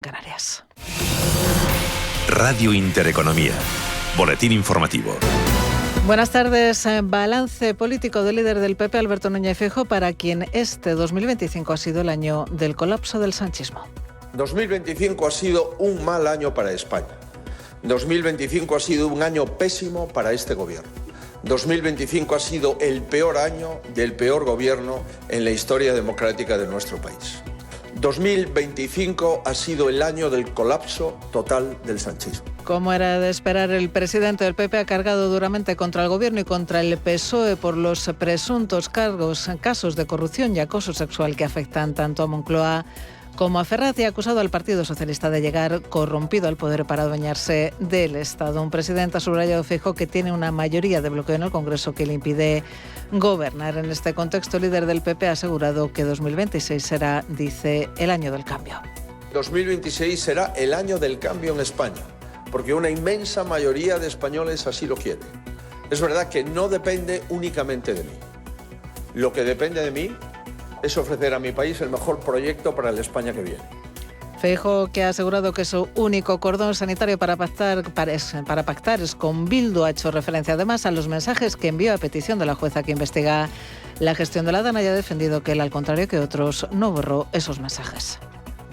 Canarias. Radio Intereconomía. Boletín informativo. Buenas tardes. Balance político del líder del PP, Alberto Núñez Feijóo, para quien este 2025 ha sido el año del colapso del sanchismo. 2025 ha sido un mal año para España. 2025 ha sido un año pésimo para este gobierno. 2025 ha sido el peor año del peor gobierno en la historia democrática de nuestro país. 2025 ha sido el año del colapso total del sanchismo. Como era de esperar, el presidente del PP ha cargado duramente contra el gobierno y contra el PSOE por los presuntos casos de corrupción y acoso sexual que afectan tanto a Moncloa como a Ferraz, y ha acusado al Partido Socialista de llegar corrompido al poder para adueñarse del Estado. Un presidente ha subrayado Feijóo que tiene una mayoría de bloqueo en el Congreso que le impide gobernar. En este contexto, el líder del PP ha asegurado que 2026 será, dice, el año del cambio. 2026 será el año del cambio en España, porque una inmensa mayoría de españoles así lo quiere. Es verdad que no depende únicamente de mí. Lo que depende de mí es ofrecer a mi país el mejor proyecto para la España que viene. Feijóo, que ha asegurado que su único cordón sanitario para pactar es con Bildu, ha hecho referencia además a los mensajes que envió a petición de la jueza que investiga la gestión de la DANA, y ha defendido que él, al contrario que otros, no borró esos mensajes.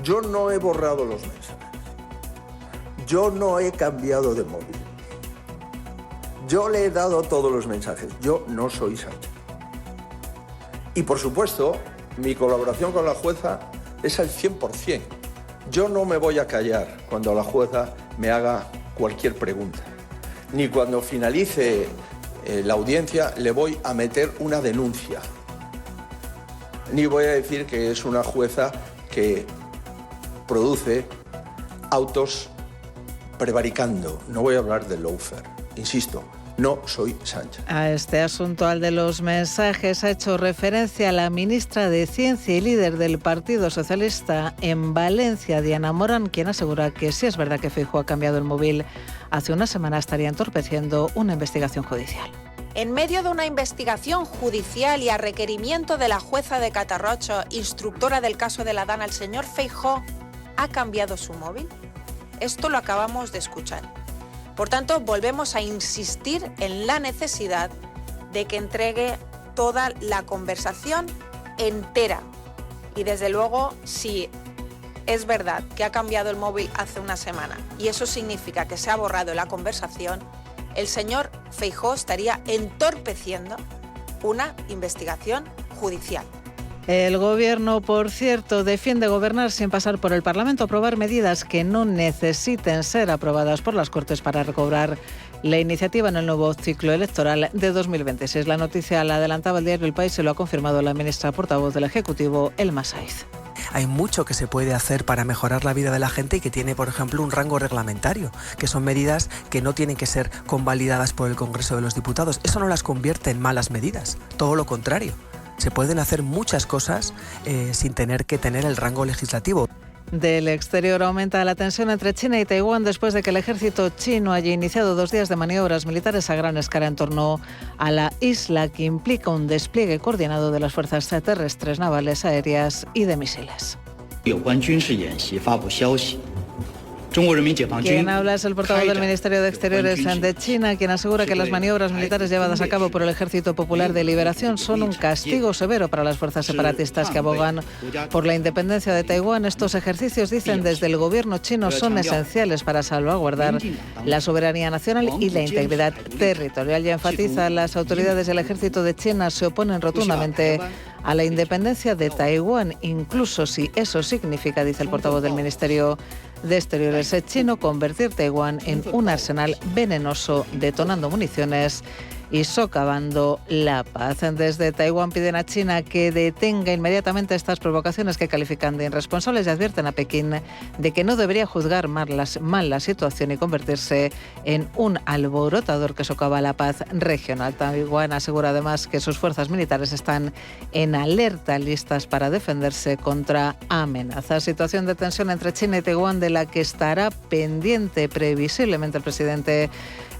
Yo no he borrado los mensajes. Yo no he cambiado de móvil. Yo le he dado todos los mensajes. Yo no soy Sánchez. Y por supuesto, mi colaboración con la jueza es al 100%. Yo no me voy a callar cuando la jueza me haga cualquier pregunta. Ni cuando finalice la audiencia le voy a meter una denuncia. Ni voy a decir que es una jueza que produce autos prevaricando. No voy a hablar de lawfare. Insisto, no soy Sánchez. A este asunto, al de los mensajes, ha hecho referencia la ministra de Ciencia y líder del Partido Socialista en Valencia, Diana Morán, quien asegura que si es verdad que Feijóo ha cambiado el móvil hace una semana, estaría entorpeciendo una investigación judicial. En medio de una investigación judicial y a requerimiento de la jueza de Catarrocho, instructora del caso de la DANA, el señor Feijóo ha cambiado su móvil. Esto lo acabamos de escuchar. Por tanto, volvemos a insistir en la necesidad de que entregue toda la conversación entera. Y desde luego, si es verdad que ha cambiado el móvil hace una semana y eso significa que se ha borrado la conversación, el señor Feijóo estaría entorpeciendo una investigación judicial. El Gobierno, por cierto, defiende gobernar sin pasar por el Parlamento, aprobar medidas que no necesiten ser aprobadas por las Cortes para recobrar la iniciativa en el nuevo ciclo electoral de 2026. La noticia la adelantaba el diario El País y lo ha confirmado la ministra portavoz del Ejecutivo, Elma Saiz. Hay mucho que se puede hacer para mejorar la vida de la gente y que tiene, por ejemplo, un rango reglamentario, que son medidas que no tienen que ser convalidadas por el Congreso de los Diputados. Eso no las convierte en malas medidas, todo lo contrario. Se pueden hacer muchas cosas sin tener que tener el rango legislativo. Del exterior, aumenta la tensión entre China y Taiwán después de que el ejército chino haya iniciado 2 días de maniobras militares a gran escala en torno a la isla, que implica un despliegue coordinado de las fuerzas terrestres, navales, aéreas y de misiles. Quien habla es el portavoz del Ministerio de Exteriores de China, quien asegura que las maniobras militares llevadas a cabo por el Ejército Popular de Liberación son un castigo severo para las fuerzas separatistas que abogan por la independencia de Taiwán. Estos ejercicios, dicen desde el gobierno chino, son esenciales para salvaguardar la soberanía nacional y la integridad territorial. Y enfatiza, las autoridades del Ejército de China se oponen rotundamente a la independencia de Taiwán, incluso si eso significa, dice el portavoz del Ministerio de Exteriores chino, convertir Taiwán en un arsenal venenoso, detonando municiones y socavando la paz. Desde Taiwán piden a China que detenga inmediatamente estas provocaciones que califican de irresponsables y advierten a Pekín de que no debería juzgar mal la situación y convertirse en un alborotador que socava la paz regional. Taiwán asegura además que sus fuerzas militares están en alerta, listas para defenderse contra amenazas. Situación de tensión entre China y Taiwán de la que estará pendiente previsiblemente el presidente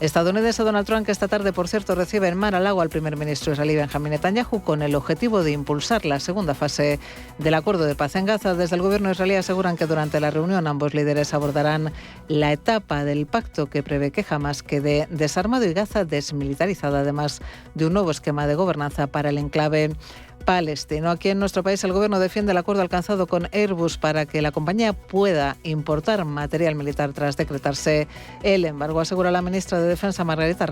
estadounidense Donald Trump, que esta tarde, por cierto, recibe en Mar-a-Lago al primer ministro israelí Benjamín Netanyahu con el objetivo de impulsar la segunda fase del acuerdo de paz en Gaza. Desde el gobierno israelí aseguran que durante la reunión ambos líderes abordarán la etapa del pacto que prevé que Hamás quede desarmado y Gaza desmilitarizada, además de un nuevo esquema de gobernanza para el enclave palestino. Aquí en nuestro país el gobierno defiende el acuerdo alcanzado con Airbus para que la compañía pueda importar material militar tras decretarse el embargo. Asegura la ministra de Defensa, Margarita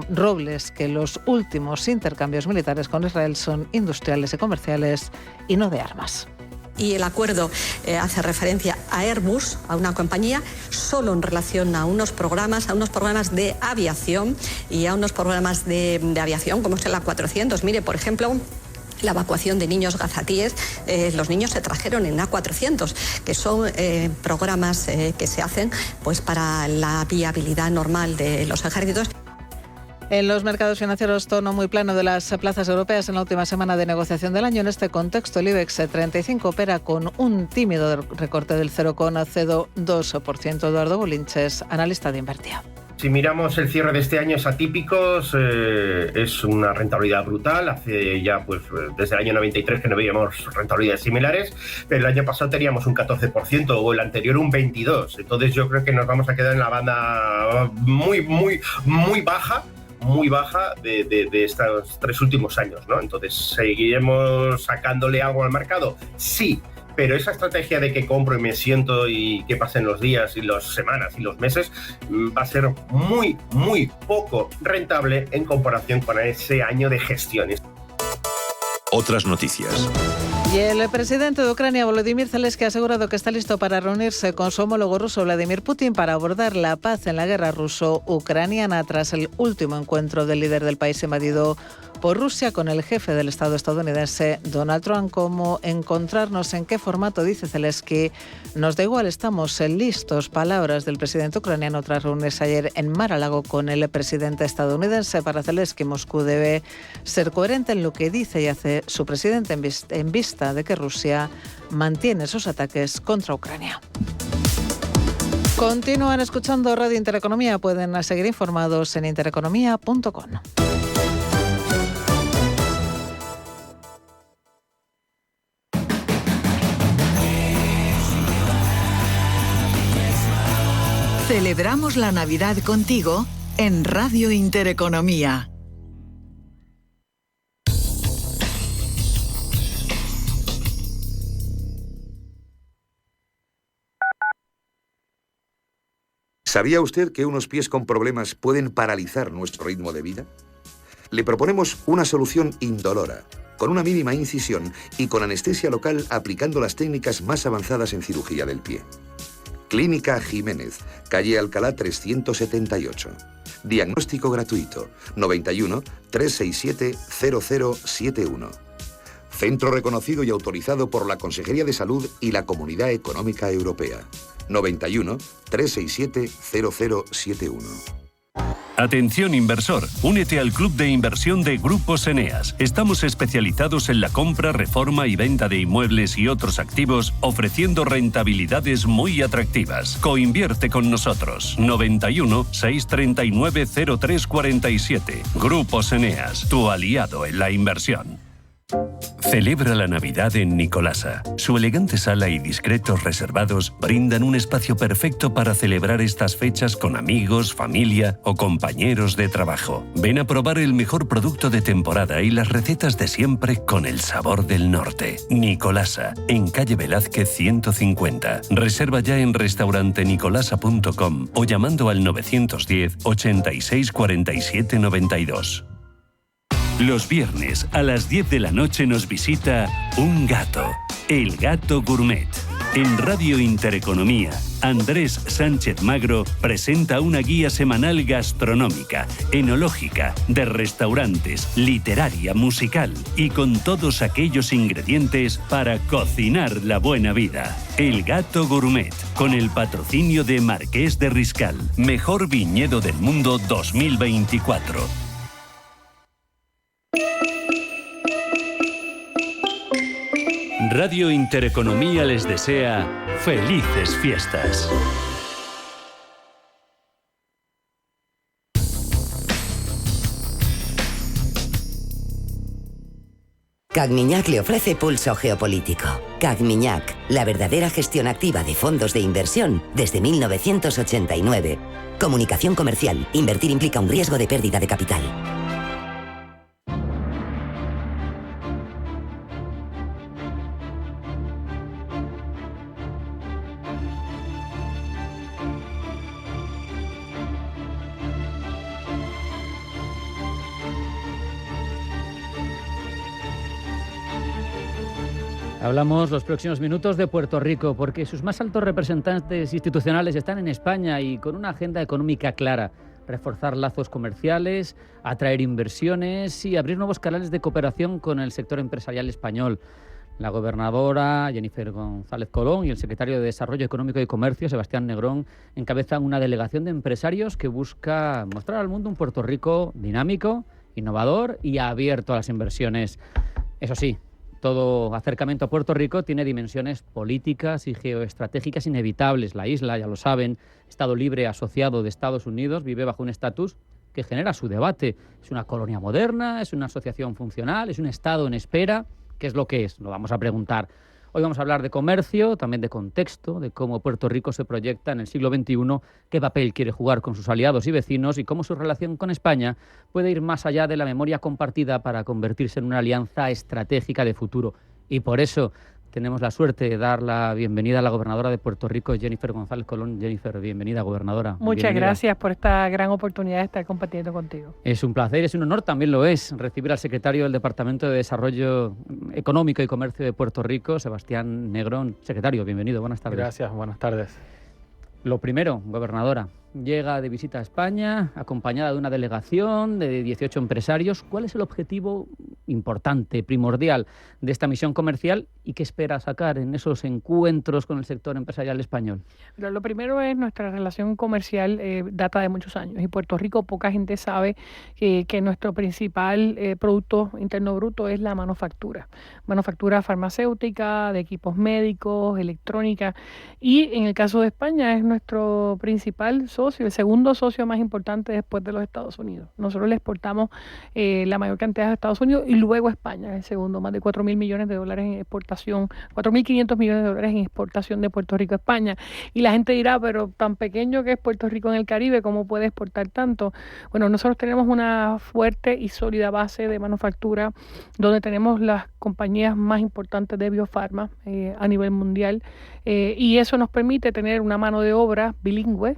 Robles, que los últimos intercambios militares con Israel son industriales y comerciales y no de armas. Y el acuerdo hace referencia a Airbus, a una compañía, solo en relación a unos programas de aviación y a unos programas de aviación como es el A400. Mire, por ejemplo, la evacuación de niños gazatíes, los niños se trajeron en A400, que son programas que se hacen pues para la viabilidad normal de los ejércitos. En los mercados financieros, tono muy plano de las plazas europeas en la última semana de negociación del año. En este contexto, el IBEX 35 opera con un tímido recorte del 0,02%. Eduardo Bolinches, analista de Invertia. Si miramos el cierre de este año, es atípico, es una rentabilidad brutal. Hace ya, pues, desde el año 93 que no veíamos rentabilidades similares, pero el año pasado teníamos un 14% o el anterior un 22%. Entonces yo creo que nos vamos a quedar en la banda muy baja de estos 3 últimos años, ¿no? Entonces, ¿seguiremos sacándole algo al mercado? Sí, pero esa estrategia de que compro y me siento y que pasen los días y las semanas y los meses va a ser muy poco rentable en comparación con ese año de gestiones. Otras noticias. Y el presidente de Ucrania, Volodymyr Zelensky, ha asegurado que está listo para reunirse con su homólogo ruso, Vladimir Putin, para abordar la paz en la guerra ruso-ucraniana tras el último encuentro del líder del país invadido por Rusia con el jefe del Estado estadounidense, Donald Trump. ¿Cómo encontrarnos? ¿En qué formato? Dice Zelensky. Nos da igual, estamos listos. Palabras del presidente ucraniano tras reunirse ayer en Mar-a-Lago con el presidente estadounidense. Para Zelensky, Moscú debe ser coherente en lo que dice y hace su presidente en vista de que Rusia mantiene sus ataques contra Ucrania. Continúan escuchando Radio Intereconomía. Pueden seguir informados en intereconomía.com. Celebramos la Navidad contigo en Radio Intereconomía. ¿Sabía usted que unos pies con problemas pueden paralizar nuestro ritmo de vida? Le proponemos una solución indolora, con una mínima incisión y con anestesia local aplicando las técnicas más avanzadas en cirugía del pie. Clínica Jiménez, calle Alcalá 378. Diagnóstico gratuito, 91 367 0071. Centro reconocido y autorizado por la Consejería de Salud y la Comunidad Económica Europea. 91 367 0071. Atención inversor, únete al club de inversión de Grupos Eneas. Estamos especializados en la compra, reforma y venta de inmuebles y otros activos, ofreciendo rentabilidades muy atractivas. Coinvierte con nosotros. 91 639 0347. Grupos Eneas, tu aliado en la inversión. Celebra la Navidad en Nicolasa. Su elegante sala y discretos reservados brindan un espacio perfecto para celebrar estas fechas con amigos, familia o compañeros de trabajo. Ven a probar el mejor producto de temporada y las recetas de siempre con el sabor del norte. Nicolasa, en calle Velázquez 150. Reserva ya en restaurantenicolasa.com o llamando al 910 86 47 92. Los viernes a las 10 de la noche nos visita un gato, el Gato Gourmet. En Radio Intereconomía, Andrés Sánchez Magro presenta una guía semanal gastronómica, enológica, de restaurantes, literaria, musical y con todos aquellos ingredientes para cocinar la buena vida. El Gato Gourmet, con el patrocinio de Marqués de Riscal, mejor viñedo del mundo 2024. Radio Intereconomía les desea felices fiestas. Cagmiñac le ofrece pulso geopolítico. Cagmiñac, la verdadera gestión activa de fondos de inversión desde 1989. Comunicación comercial. Invertir implica un riesgo de pérdida de capital. Hablamos los próximos minutos de Puerto Rico porque sus más altos representantes institucionales están en España y con una agenda económica clara: reforzar lazos comerciales, atraer inversiones y abrir nuevos canales de cooperación con el sector empresarial español. La gobernadora Jennifer González Colón y el secretario de Desarrollo Económico y Comercio, Sebastián Negrón, encabezan una delegación de empresarios que busca mostrar al mundo un Puerto Rico dinámico, innovador y abierto a las inversiones. Eso sí, todo acercamiento a Puerto Rico tiene dimensiones políticas y geoestratégicas inevitables. La isla, ya lo saben, Estado libre asociado de Estados Unidos, vive bajo un estatus que genera su debate. ¿Es una colonia moderna? ¿Es una asociación funcional? ¿Es un Estado en espera? ¿Qué es lo que es? Lo vamos a preguntar. Hoy vamos a hablar de comercio, también de contexto, de cómo Puerto Rico se proyecta en el siglo XXI, qué papel quiere jugar con sus aliados y vecinos y cómo su relación con España puede ir más allá de la memoria compartida para convertirse en una alianza estratégica de futuro. Y por eso tenemos la suerte de dar la bienvenida a la gobernadora de Puerto Rico, Jennifer González Colón. Jennifer, bienvenida, gobernadora. Muchas gracias por esta gran oportunidad de estar compartiendo contigo. Es un placer, es un honor, también lo es, recibir al secretario del Departamento de Desarrollo Económico y Comercio de Puerto Rico, Sebastián Negrón. Secretario, bienvenido, buenas tardes. Gracias, buenas tardes. Lo primero, gobernadora, llega de visita a España acompañada de una delegación de 18 empresarios. ¿Cuál es el objetivo importante, primordial de esta misión comercial y qué espera sacar en esos encuentros con el sector empresarial español? Pero lo primero es nuestra relación comercial data de muchos años y Puerto Rico poca gente sabe que nuestro principal Producto Interno Bruto es la manufactura farmacéutica, de equipos médicos, electrónica, y en el caso de España es nuestro principal socio, el segundo socio más importante después de los Estados Unidos. Nosotros le exportamos la mayor cantidad a Estados Unidos y luego a España, el segundo, más de $4.000 millones en exportación, 4.500 millones de dólares en exportación de Puerto Rico a España. Y la gente dirá, pero tan pequeño que es Puerto Rico en el Caribe, ¿cómo puede exportar tanto? Bueno, nosotros tenemos una fuerte y sólida base de manufactura donde tenemos las compañías más importantes de biofarma a nivel mundial, y eso nos permite tener una mano de obra bilingüe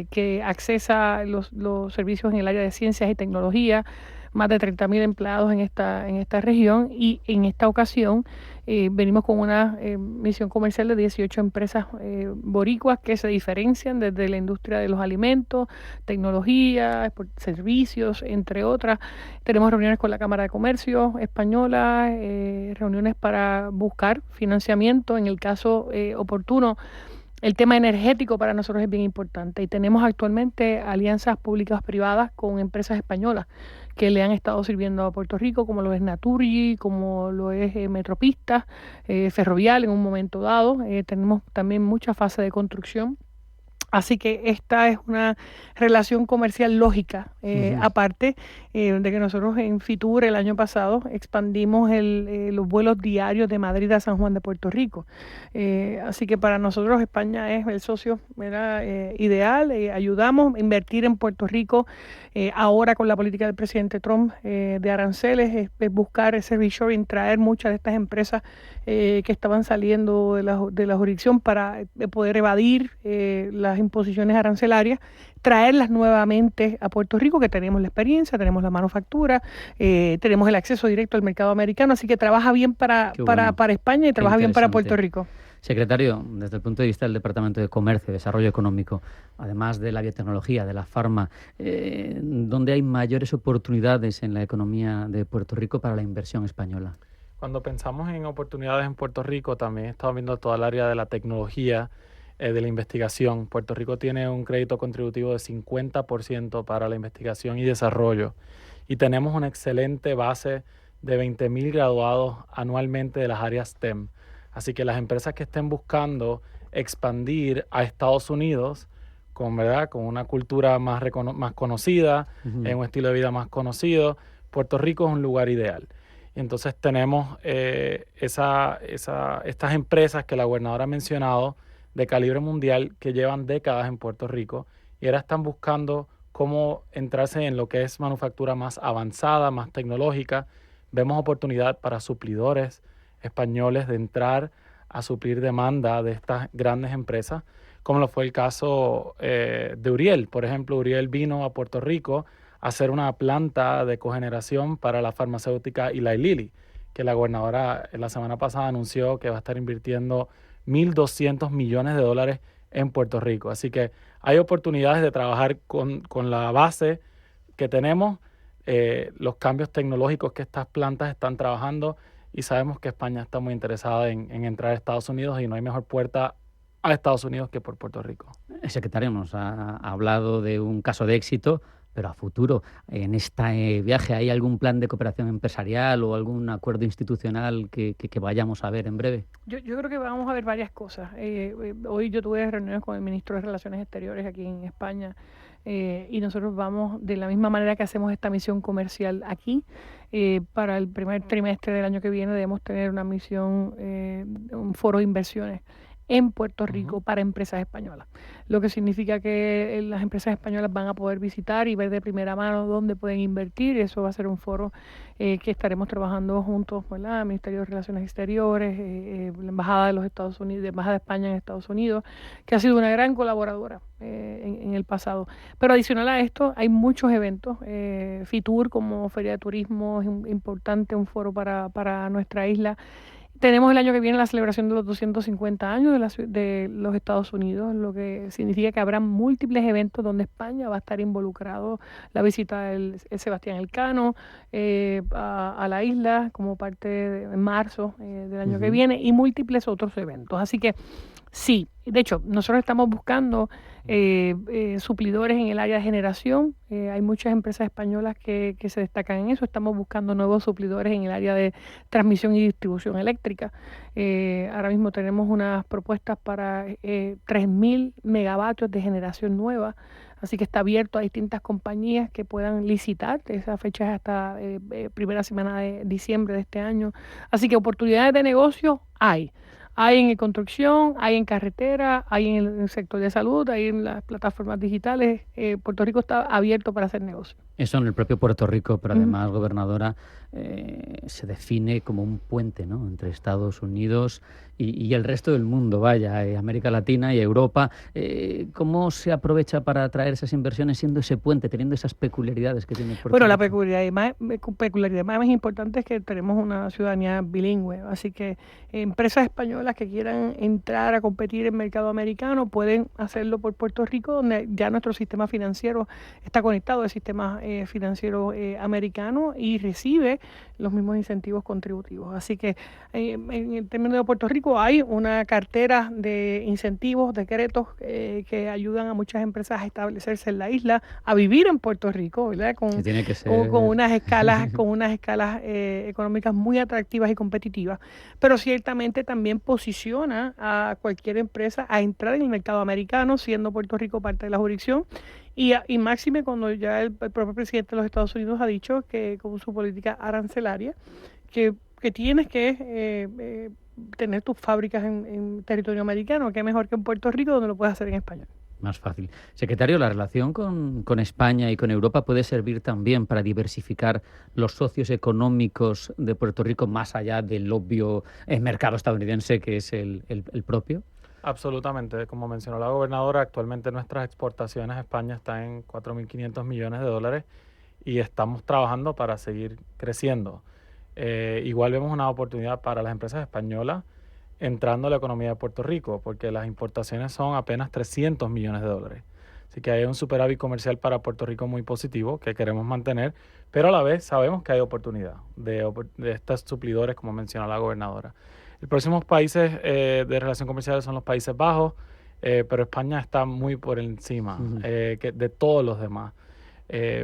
que accesa los servicios en el área de ciencias y tecnología, más de 30.000 empleados en esta región, y en esta ocasión venimos con una misión comercial de 18 empresas boricuas que se diferencian desde la industria de los alimentos, tecnología, servicios, entre otras. Tenemos reuniones con la Cámara de Comercio española, reuniones para buscar financiamiento en el caso oportuno. El tema energético para nosotros es bien importante y tenemos actualmente alianzas públicas-privadas con empresas españolas que le han estado sirviendo a Puerto Rico, como lo es Naturgy, como lo es Metropista, Ferrovial en un momento dado. Tenemos también mucha fase de construcción. Así que esta es una relación comercial lógica, aparte de que nosotros en Fitur el año pasado expandimos los vuelos diarios de Madrid a San Juan de Puerto Rico. Así que para nosotros España es el socio ideal. Ayudamos a invertir en Puerto Rico ahora con la política del presidente Trump de aranceles, es buscar ese reshoring, traer muchas de estas empresas que estaban saliendo de la jurisdicción para poder evadir las imposiciones arancelarias, traerlas nuevamente a Puerto Rico, que tenemos la experiencia, tenemos la manufactura, tenemos el acceso directo al mercado americano, así que trabaja bien para España y trabaja bien para Puerto Rico. Secretario, desde el punto de vista del Departamento de Comercio y Desarrollo Económico, además de la biotecnología, de la farma, ¿dónde hay mayores oportunidades en la economía de Puerto Rico para la inversión española? Cuando pensamos en oportunidades en Puerto Rico, también estamos viendo toda el área de la tecnología, de la investigación. Puerto Rico tiene un crédito contributivo de 50% para la investigación y desarrollo. Y tenemos una excelente base de 20.000 graduados anualmente de las áreas STEM. Así que las empresas que estén buscando expandir a Estados Unidos con una cultura más conocida, en un estilo de vida más conocido, Puerto Rico es un lugar ideal. Y entonces tenemos estas empresas que la gobernadora ha mencionado de calibre mundial que llevan décadas en Puerto Rico y ahora están buscando cómo entrarse en lo que es manufactura más avanzada, más tecnológica. Vemos oportunidad para suplidores españoles de entrar a suplir demanda de estas grandes empresas, como lo fue el caso de Uriel. Por ejemplo, Uriel vino a Puerto Rico a hacer una planta de cogeneración para la farmacéutica Eli Lilly, que la gobernadora la semana pasada anunció que va a estar invirtiendo $1.200 millones en Puerto Rico. Así que hay oportunidades de trabajar con la base que tenemos, los cambios tecnológicos que estas plantas están trabajando, y sabemos que España está muy interesada en entrar a Estados Unidos y no hay mejor puerta a Estados Unidos que por Puerto Rico. El secretario nos ha hablado de un caso de éxito, pero a futuro, en este viaje, ¿hay algún plan de cooperación empresarial o algún acuerdo institucional que vayamos a ver en breve? Yo creo que vamos a ver varias cosas. Hoy yo tuve reuniones con el ministro de Relaciones Exteriores aquí en España y nosotros vamos, de la misma manera que hacemos esta misión comercial aquí, para el primer trimestre del año que viene debemos tener una misión, un foro de inversiones en Puerto Rico para empresas españolas, lo que significa que las empresas españolas van a poder visitar y ver de primera mano dónde pueden invertir. Eso va a ser un foro que estaremos trabajando juntos, ¿verdad? El Ministerio de Relaciones Exteriores, la Embajada de los Estados Unidos, la Embajada de España en Estados Unidos, que ha sido una gran colaboradora en el pasado. Pero adicional a esto, hay muchos eventos. FITUR como Feria de Turismo es importante, un foro para nuestra isla. Tenemos el año que viene la celebración de los 250 años de los Estados Unidos, lo que significa que habrá múltiples eventos donde España va a estar involucrado. La visita del Sebastián Elcano a la isla como parte en marzo del año que viene, y múltiples otros eventos. Así que sí, de hecho, nosotros estamos buscando suplidores en el área de generación. Hay muchas empresas españolas que se destacan en eso. Estamos buscando nuevos suplidores en el área de transmisión y distribución eléctrica. Ahora mismo tenemos unas propuestas para 3.000 megavatios de generación nueva. Así que está abierto a distintas compañías que puedan licitar. Esa fecha es hasta primera semana de diciembre de este año. Así que oportunidades de negocio hay. Hay en construcción, hay en carretera, hay en el sector de salud, hay en las plataformas digitales. Puerto Rico está abierto para hacer negocio. Eso en el propio Puerto Rico, pero además, gobernadora, se define como un puente, ¿no?, entre Estados Unidos y el resto del mundo, vaya, América Latina y Europa. ¿Cómo se aprovecha para atraer esas inversiones siendo ese puente, teniendo esas peculiaridades que tiene Puerto Rico? Bueno, la peculiaridad más importante es que tenemos una ciudadanía bilingüe, así que empresas españolas que quieran entrar a competir en el mercado americano pueden hacerlo por Puerto Rico, donde ya nuestro sistema financiero está conectado al sistema financiero americano y recibe los mismos incentivos contributivos. Así que en el término de Puerto Rico hay una cartera de incentivos, decretos que ayudan a muchas empresas a establecerse en la isla, a vivir en Puerto Rico, ¿verdad? Con unas escalas económicas muy atractivas y competitivas, pero ciertamente también posiciona a cualquier empresa a entrar en el mercado americano, siendo Puerto Rico parte de la jurisdicción. Y máxime cuando ya el propio presidente de los Estados Unidos ha dicho que con su política arancelaria, que tienes que tener tus fábricas en territorio americano, que mejor que en Puerto Rico, donde lo puedes hacer en español. Más fácil. Secretario, la relación con España y con Europa puede servir también para diversificar los socios económicos de Puerto Rico más allá del obvio mercado estadounidense que es el propio. Absolutamente. Como mencionó la gobernadora, actualmente nuestras exportaciones a España están en $4.500 millones y estamos trabajando para seguir creciendo. Igual vemos una oportunidad para las empresas españolas entrando a la economía de Puerto Rico, porque las importaciones son apenas $300 millones. Así que hay un superávit comercial para Puerto Rico muy positivo que queremos mantener, pero a la vez sabemos que hay oportunidad de estos suplidores, como mencionó la gobernadora. Los próximos países de relación comercial son los Países Bajos, pero España está muy por encima de todos los demás.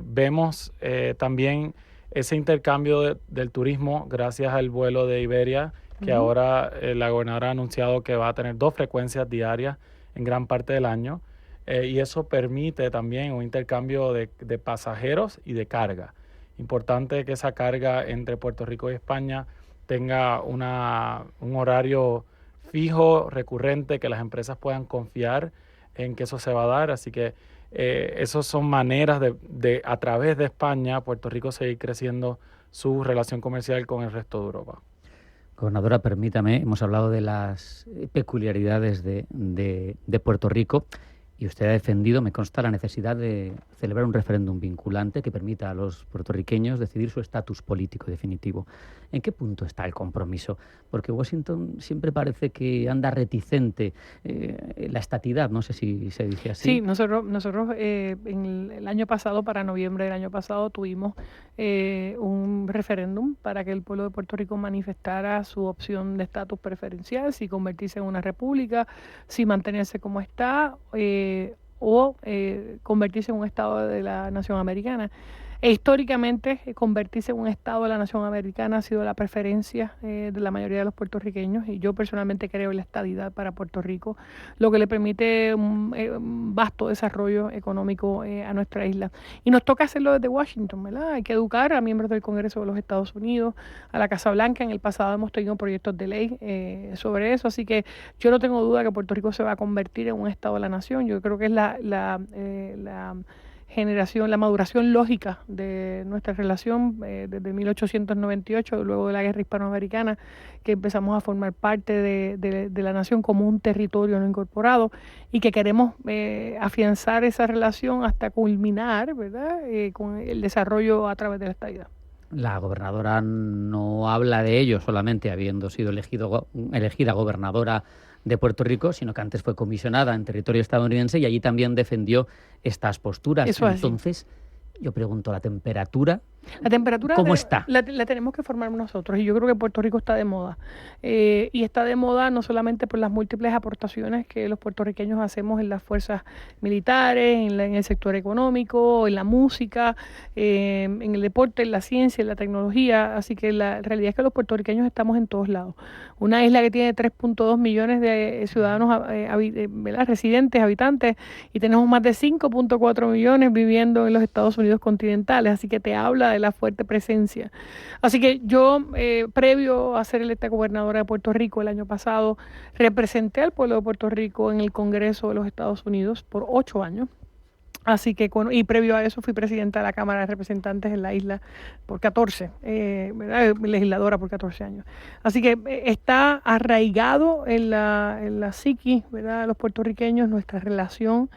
Vemos también ese intercambio del turismo gracias al vuelo de Iberia, que ahora la gobernadora ha anunciado que va a tener 2 frecuencias diarias en gran parte del año, y eso permite también un intercambio de pasajeros y de carga. Importante que esa carga entre Puerto Rico y España tenga un horario fijo, recurrente, que las empresas puedan confiar en que eso se va a dar. Así que esas son maneras de a través de España, Puerto Rico seguir creciendo su relación comercial con el resto de Europa. Gobernadora, permítame, hemos hablado de las peculiaridades de Puerto Rico. Y usted ha defendido, me consta, la necesidad de celebrar un referéndum vinculante que permita a los puertorriqueños decidir su estatus político definitivo. ¿En qué punto está el compromiso? Porque Washington siempre parece que anda reticente. La estatidad, no sé si se dice así. Sí, nosotros en el año pasado, para noviembre del año pasado, tuvimos un referéndum para que el pueblo de Puerto Rico manifestara su opción de estatus preferencial, si convertirse en una república, si mantenerse como está, o convertirse en un estado de la nación americana. E históricamente, convertirse en un estado de la nación americana ha sido la preferencia de la mayoría de los puertorriqueños, y yo personalmente creo en la estadidad para Puerto Rico, lo que le permite un vasto desarrollo económico a nuestra isla. Y nos toca hacerlo desde Washington, ¿verdad? Hay que educar a miembros del Congreso de los Estados Unidos, a la Casa Blanca. En el pasado hemos tenido proyectos de ley sobre eso, así que yo no tengo duda que Puerto Rico se va a convertir en un estado de la nación. Yo creo que es la maduración lógica de nuestra relación desde 1898, luego de la guerra hispanoamericana, que empezamos a formar parte de la nación como un territorio no incorporado, y que queremos afianzar esa relación hasta culminar, ¿verdad?, con el desarrollo a través de la estadidad. La gobernadora no habla de ello solamente habiendo sido elegida gobernadora de Puerto Rico, sino que antes fue comisionada en territorio estadounidense y allí también defendió estas posturas. Eso Entonces, yo pregunto, ¿la temperatura? La temperatura ¿Cómo está? La tenemos que formar nosotros, y yo creo que Puerto Rico está de moda. Y está de moda no solamente por las múltiples aportaciones que los puertorriqueños hacemos en las fuerzas militares, en el sector económico, en la música, en el deporte, en la ciencia, en la tecnología. Así que la realidad es que los puertorriqueños estamos en todos lados. Una isla que tiene 3.2 millones de ciudadanos residentes, habitantes, y tenemos más de 5.4 millones viviendo en los Estados Unidos continentales. Así que te habla de la fuerte presencia. Así que yo, previo a ser electa gobernadora de Puerto Rico el año pasado, representé al pueblo de Puerto Rico en el Congreso de los Estados Unidos por 8 años. Así que, y previo a eso fui presidenta de la Cámara de Representantes en la isla por 14, legisladora por 14 años. Así que está arraigado en la psiquis, ¿verdad?, de los puertorriqueños, nuestra relación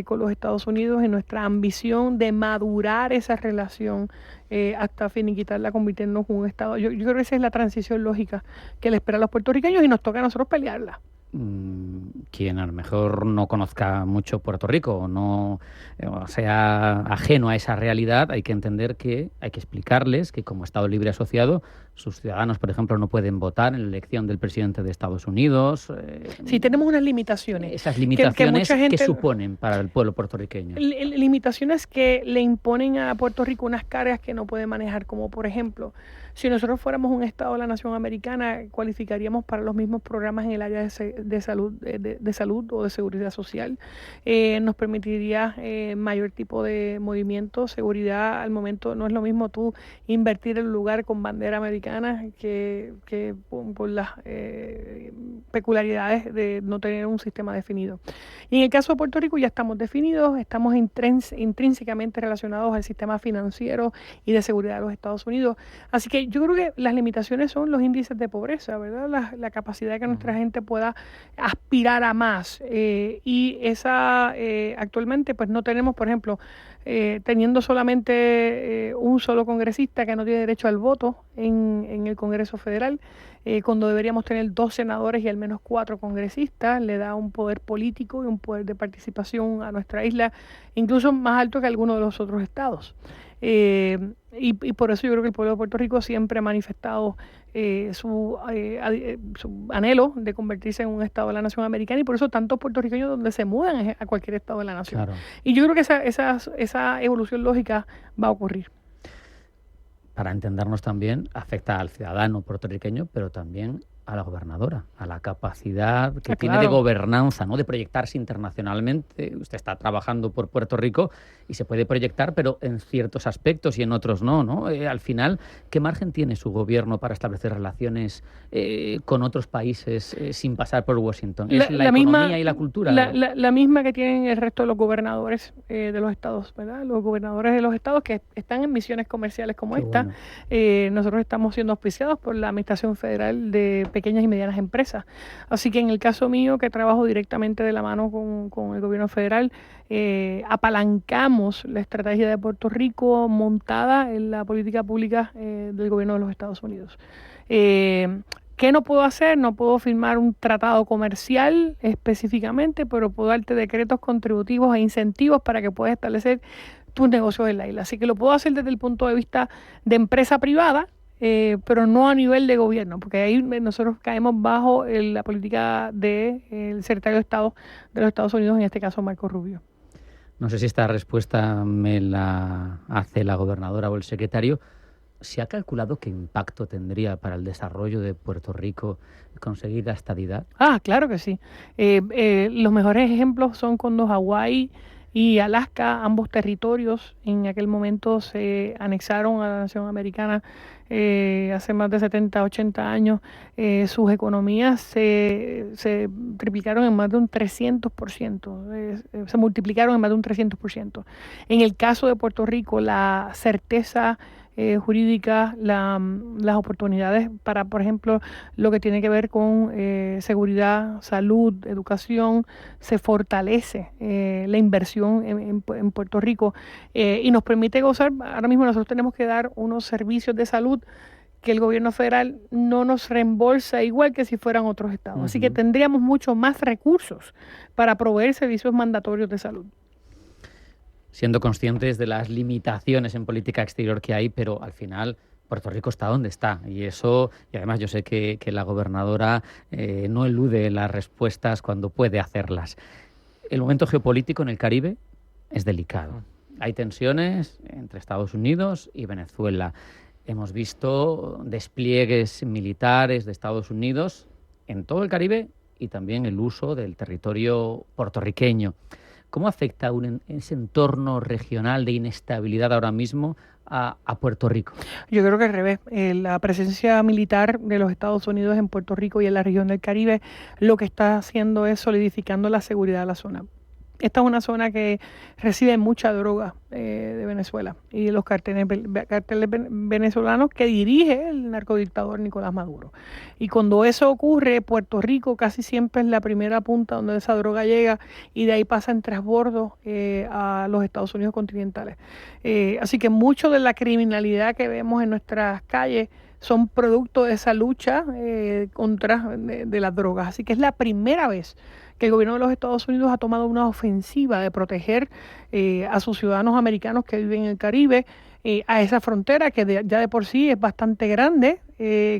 con los Estados Unidos, en nuestra ambición de madurar esa relación hasta finiquitarla, convirtiéndonos en un Estado. Yo creo que esa es la transición lógica que le espera a los puertorriqueños, y nos toca a nosotros pelearla. Quien a lo mejor no conozca mucho Puerto Rico o no sea ajeno a esa realidad, hay que entender que hay que explicarles que como Estado libre asociado, sus ciudadanos, por ejemplo, no pueden votar en la elección del presidente de Estados Unidos. Sí, tenemos unas limitaciones. Esas limitaciones que suponen para el pueblo puertorriqueño. Limitaciones que le imponen a Puerto Rico unas cargas que no puede manejar, como por ejemplo, si nosotros fuéramos un Estado de la nación americana, cualificaríamos para los mismos programas en el área de salud o de seguridad social. Nos permitiría mayor tipo de movimiento, seguridad. Al momento no es lo mismo tú invertir en un lugar con bandera americana que por las peculiaridades de no tener un sistema definido. Y en el caso de Puerto Rico ya estamos definidos, estamos intrínsecamente relacionados al sistema financiero y de seguridad de los Estados Unidos. Así que yo creo que las limitaciones son los índices de pobreza, ¿verdad? La capacidad de que nuestra gente pueda aspirar a más. Y esa actualmente pues no tenemos, por ejemplo, teniendo solamente un solo congresista que no tiene derecho al voto en el Congreso Federal, cuando deberíamos tener 2 senadores y al menos 4 congresistas, le da un poder político y un poder de participación a nuestra isla, incluso más alto que algunos de los otros estados. Y por eso yo creo que el pueblo de Puerto Rico siempre ha manifestado su anhelo de convertirse en un estado de la nación americana, y por eso tantos puertorriqueños donde se mudan a cualquier estado de la nación. Claro. Y yo creo que esa evolución lógica va a ocurrir. Para entendernos también, afecta al ciudadano puertorriqueño, pero también a la gobernadora, a la capacidad que tiene de gobernanza, ¿no? De proyectarse internacionalmente. Usted está trabajando por Puerto Rico y se puede proyectar, pero en ciertos aspectos y en otros no, ¿no? Al final, ¿qué margen tiene su gobierno para establecer relaciones con otros países sin pasar por Washington? ¿Es la economía y la cultura? La misma que tienen el resto de los gobernadores de los estados, ¿verdad? Los gobernadores de los estados que están en misiones comerciales como esta. Bueno. Nosotros estamos siendo auspiciados por la Administración Federal de Pequeñas y Medianas Empresas. Así que en el caso mío, que trabajo directamente de la mano con el gobierno federal, apalancamos la estrategia de Puerto Rico montada en la política pública del gobierno de los Estados Unidos. ¿Qué no puedo hacer? No puedo firmar un tratado comercial específicamente, pero puedo darte decretos contributivos e incentivos para que puedas establecer tus negocios en la isla. Así que lo puedo hacer desde el punto de vista de empresa privada, pero no a nivel de gobierno, porque ahí nosotros caemos bajo la política del secretario de Estado de los Estados Unidos, en este caso Marco Rubio. No sé si esta respuesta me la hace la gobernadora o el secretario. ¿Se ha calculado qué impacto tendría para el desarrollo de Puerto Rico conseguir la estadidad? Claro que sí. Los mejores ejemplos son cuando Hawái y Alaska, ambos territorios, en aquel momento se anexaron a la nación americana hace más de 70, 80 años. Sus economías se triplicaron en más de un 300%, se multiplicaron en más de un 300%. En el caso de Puerto Rico, la certeza jurídica, las oportunidades para, por ejemplo, lo que tiene que ver con seguridad, salud, educación, se fortalece la inversión en Puerto Rico y nos permite gozar. Ahora mismo nosotros tenemos que dar unos servicios de salud que el gobierno federal no nos reembolsa igual que si fueran otros estados. Así que tendríamos mucho más recursos para proveer servicios mandatorios de salud. Siendo conscientes de las limitaciones en política exterior que hay, pero al final Puerto Rico está donde está. Y además yo sé que la gobernadora no elude las respuestas cuando puede hacerlas. El momento geopolítico en el Caribe es delicado. Hay tensiones entre Estados Unidos y Venezuela. Hemos visto despliegues militares de Estados Unidos en todo el Caribe y también el uso del territorio puertorriqueño. ¿Cómo afecta ese entorno regional de inestabilidad ahora mismo a Puerto Rico? Yo creo que al revés. La presencia militar de los Estados Unidos en Puerto Rico y en la región del Caribe lo que está haciendo es solidificando la seguridad de la zona. Esta es una zona que recibe mucha droga de Venezuela y de los carteles venezolanos que dirige el narcodictador Nicolás Maduro. Y cuando eso ocurre, Puerto Rico casi siempre es la primera punta donde esa droga llega y de ahí pasa en transbordo a los Estados Unidos continentales. Así que mucho de la criminalidad que vemos en nuestras calles son producto de esa lucha contra de las drogas. Así que es la primera vez que el gobierno de los Estados Unidos ha tomado una ofensiva de proteger a sus ciudadanos americanos que viven en el Caribe, a esa frontera que ya de por sí es bastante grande,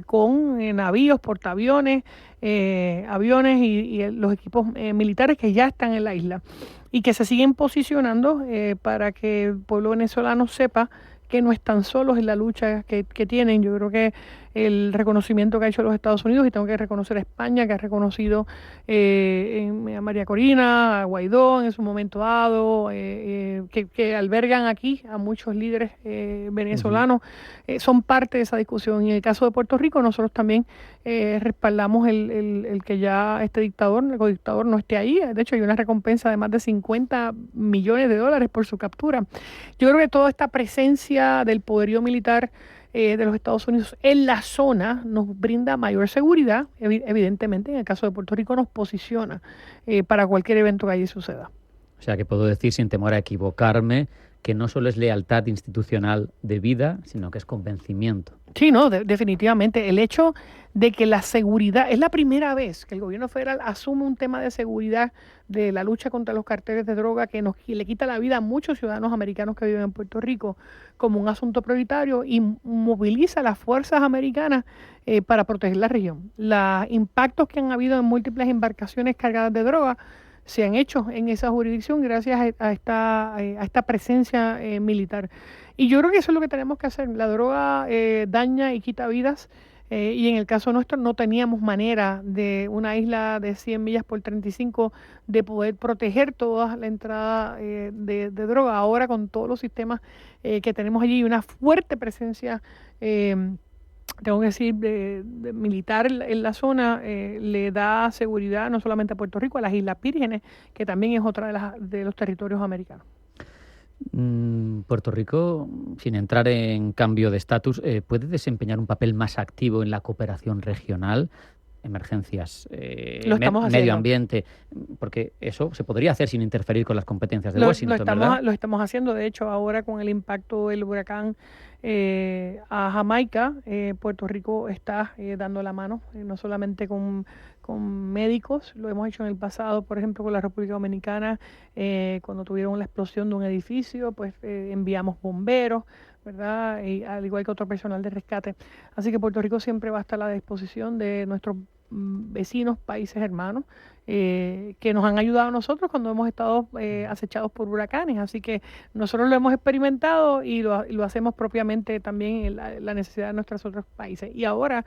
con navíos, portaaviones, aviones y los equipos militares que ya están en la isla y que se siguen posicionando para que el pueblo venezolano sepa que no están solos en la lucha que tienen. Yo creo que el reconocimiento que ha hecho los Estados Unidos, y tengo que reconocer a España, que ha reconocido a María Corina, a Guaidó en su momento dado, que albergan aquí a muchos líderes venezolanos, son parte de esa discusión. Y en el caso de Puerto Rico, nosotros también respaldamos el que ya este dictador, el codictador, no esté ahí. De hecho, hay una recompensa de más de $50 millones por su captura. Yo creo que toda esta presencia del poderío militar de los Estados Unidos en la zona nos brinda mayor seguridad. Evidentemente, en el caso de Puerto Rico nos posiciona para cualquier evento que allí suceda. O sea, que puedo decir sin temor a equivocarme que no solo es lealtad institucional debida, sino que es convencimiento. Sí, no, definitivamente. El hecho de que la seguridad, es la primera vez que el gobierno federal asume un tema de seguridad de la lucha contra los carteles de droga que le quita la vida a muchos ciudadanos americanos que viven en Puerto Rico como un asunto prioritario y moviliza a las fuerzas americanas para proteger la región. Los impactos que han habido en múltiples embarcaciones cargadas de droga se han hecho en esa jurisdicción gracias a esta presencia militar. Y yo creo que eso es lo que tenemos que hacer. La droga daña y quita vidas. Y en el caso nuestro no teníamos manera de una isla de 100 millas por 35 de poder proteger toda la entrada de droga. Ahora con todos los sistemas que tenemos allí y una fuerte presencia, tengo que decir, de militar en la zona, le da seguridad no solamente a Puerto Rico, a las Islas Vírgenes, que también es otra de los territorios americanos. Puerto Rico, sin entrar en cambio de estatus, ¿puede desempeñar un papel más activo en la cooperación regional? Emergencias, medio ambiente, porque eso se podría hacer sin interferir con las competencias de Washington, ¿verdad? Lo estamos haciendo, de hecho, ahora con el impacto del huracán a Jamaica, Puerto Rico está dando la mano, no solamente con médicos, lo hemos hecho en el pasado, por ejemplo, con la República Dominicana, cuando tuvieron la explosión de un edificio, pues enviamos bomberos, ¿verdad? Y al igual que otro personal de rescate. Así que Puerto Rico siempre va a estar a la disposición de nuestros vecinos, países hermanos, que nos han ayudado a nosotros cuando hemos estado acechados por huracanes. Así que nosotros lo hemos experimentado y lo hacemos propiamente también en la necesidad de nuestros otros países. Y ahora,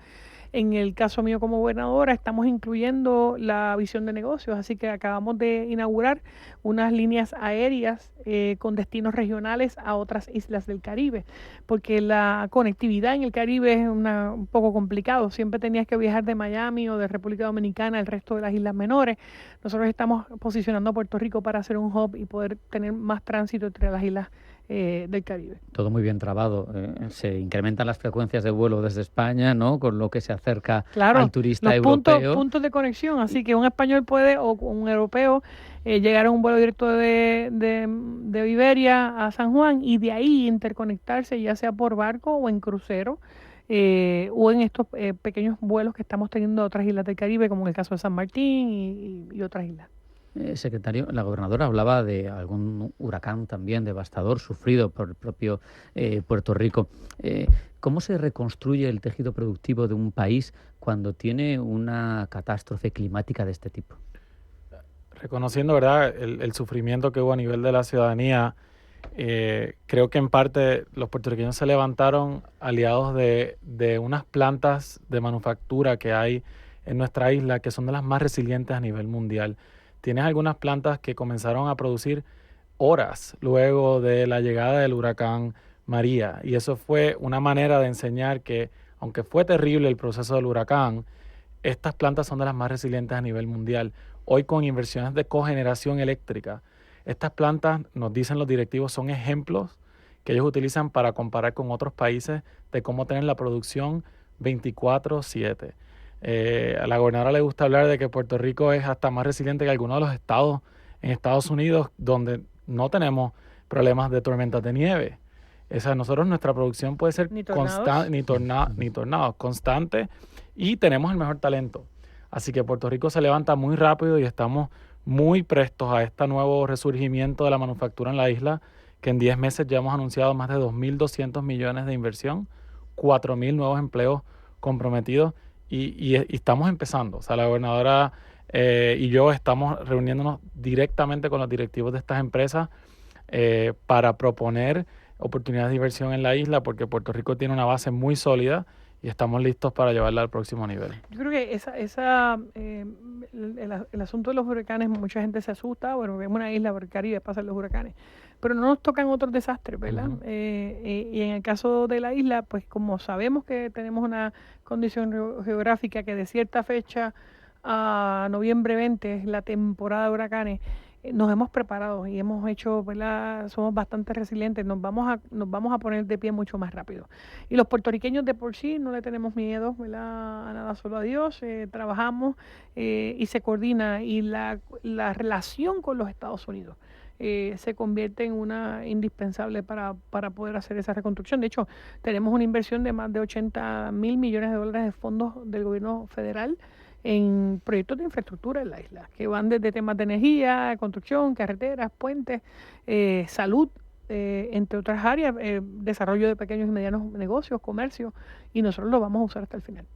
en el caso mío como gobernadora, estamos incluyendo la visión de negocios, así que acabamos de inaugurar unas líneas aéreas con destinos regionales a otras islas del Caribe, porque la conectividad en el Caribe es un poco complicado. Siempre tenías que viajar de Miami o de República Dominicana al resto de las islas menores. Nosotros estamos posicionando a Puerto Rico para hacer un hub y poder tener más tránsito entre las islas del Caribe. Todo muy bien trabado. Se incrementan las frecuencias de vuelo desde España, ¿no? Con lo que se acerca al turista europeo. Puntos de conexión, así que un español puede, o un europeo, llegar a un vuelo directo de Iberia a San Juan y de ahí interconectarse, ya sea por barco o en crucero, o en estos pequeños vuelos que estamos teniendo a otras islas del Caribe, como en el caso de San Martín y otras islas. Secretario, la gobernadora hablaba de algún huracán también devastador sufrido por el propio Puerto Rico. ¿Cómo se reconstruye el tejido productivo de un país cuando tiene una catástrofe climática de este tipo? Reconociendo, ¿verdad?, el sufrimiento que hubo a nivel de la ciudadanía, creo que en parte los puertorriqueños se levantaron aliados de unas plantas de manufactura que hay en nuestra isla que son de las más resilientes a nivel mundial. Tienes algunas plantas que comenzaron a producir horas luego de la llegada del huracán María, y eso fue una manera de enseñar que, aunque fue terrible el proceso del huracán, estas plantas son de las más resilientes a nivel mundial. Hoy, con inversiones de cogeneración eléctrica, estas plantas, nos dicen los directivos, son ejemplos que ellos utilizan para comparar con otros países de cómo tener la producción 24/7. A la gobernadora le gusta hablar de que Puerto Rico es hasta más resiliente que algunos de los estados en Estados Unidos donde no tenemos problemas de tormentas de nieve. Nosotros, nuestra producción puede ser constante, y tenemos el mejor talento. Así que Puerto Rico se levanta muy rápido y estamos muy prestos a este nuevo resurgimiento de la manufactura en la isla, que en 10 meses ya hemos anunciado más de 2.200 millones de inversión, 4.000 nuevos empleos comprometidos. Y estamos empezando. O sea, la gobernadora y yo estamos reuniéndonos directamente con los directivos de estas empresas para proponer oportunidades de inversión en la isla, porque Puerto Rico tiene una base muy sólida y estamos listos para llevarla al próximo nivel. Yo creo que el asunto de los huracanes, mucha gente se asusta. Bueno, es una isla por el Caribe, pasan los huracanes, pero no nos tocan otros desastres, ¿verdad? Uh-huh. Y en el caso de la isla, pues como sabemos que tenemos una condición geográfica que de cierta fecha a noviembre 20 es la temporada de huracanes, nos hemos preparado y hemos hecho, ¿verdad? Somos bastante resilientes, nos vamos a poner de pie mucho más rápido. Y los puertorriqueños de por sí no le tenemos miedo, ¿verdad?, a nada, solo a Dios. Trabajamos y se coordina, y la relación con los Estados Unidos se convierte en una indispensable para poder hacer esa reconstrucción. De hecho, tenemos una inversión de más de $80.000 millones de fondos del gobierno federal en proyectos de infraestructura en la isla, que van desde temas de energía, construcción, carreteras, puentes, salud, entre otras áreas, desarrollo de pequeños y medianos negocios, comercio, y nosotros lo vamos a usar hasta el final.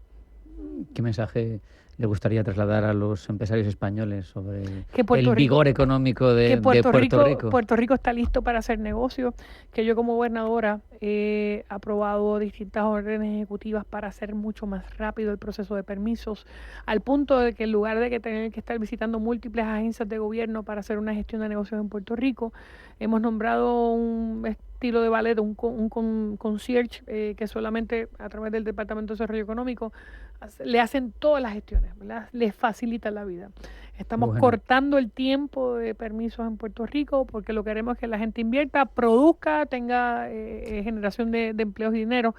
¿Qué mensaje le gustaría trasladar a los empresarios españoles sobre el vigor económico de Puerto Rico? Puerto Rico está listo para hacer negocio, que yo como gobernadora he aprobado distintas órdenes ejecutivas para hacer mucho más rápido el proceso de permisos, al punto de que en lugar de que tener que estar visitando múltiples agencias de gobierno para hacer una gestión de negocios en Puerto Rico, hemos nombrado un estilo de ballet, un concierge que solamente a través del Departamento de Desarrollo Económico le hacen todas las gestiones, ¿verdad? Les facilita la vida. Estamos cortando el tiempo de permisos en Puerto Rico porque lo que queremos es que la gente invierta, produzca, tenga generación de empleos y dinero.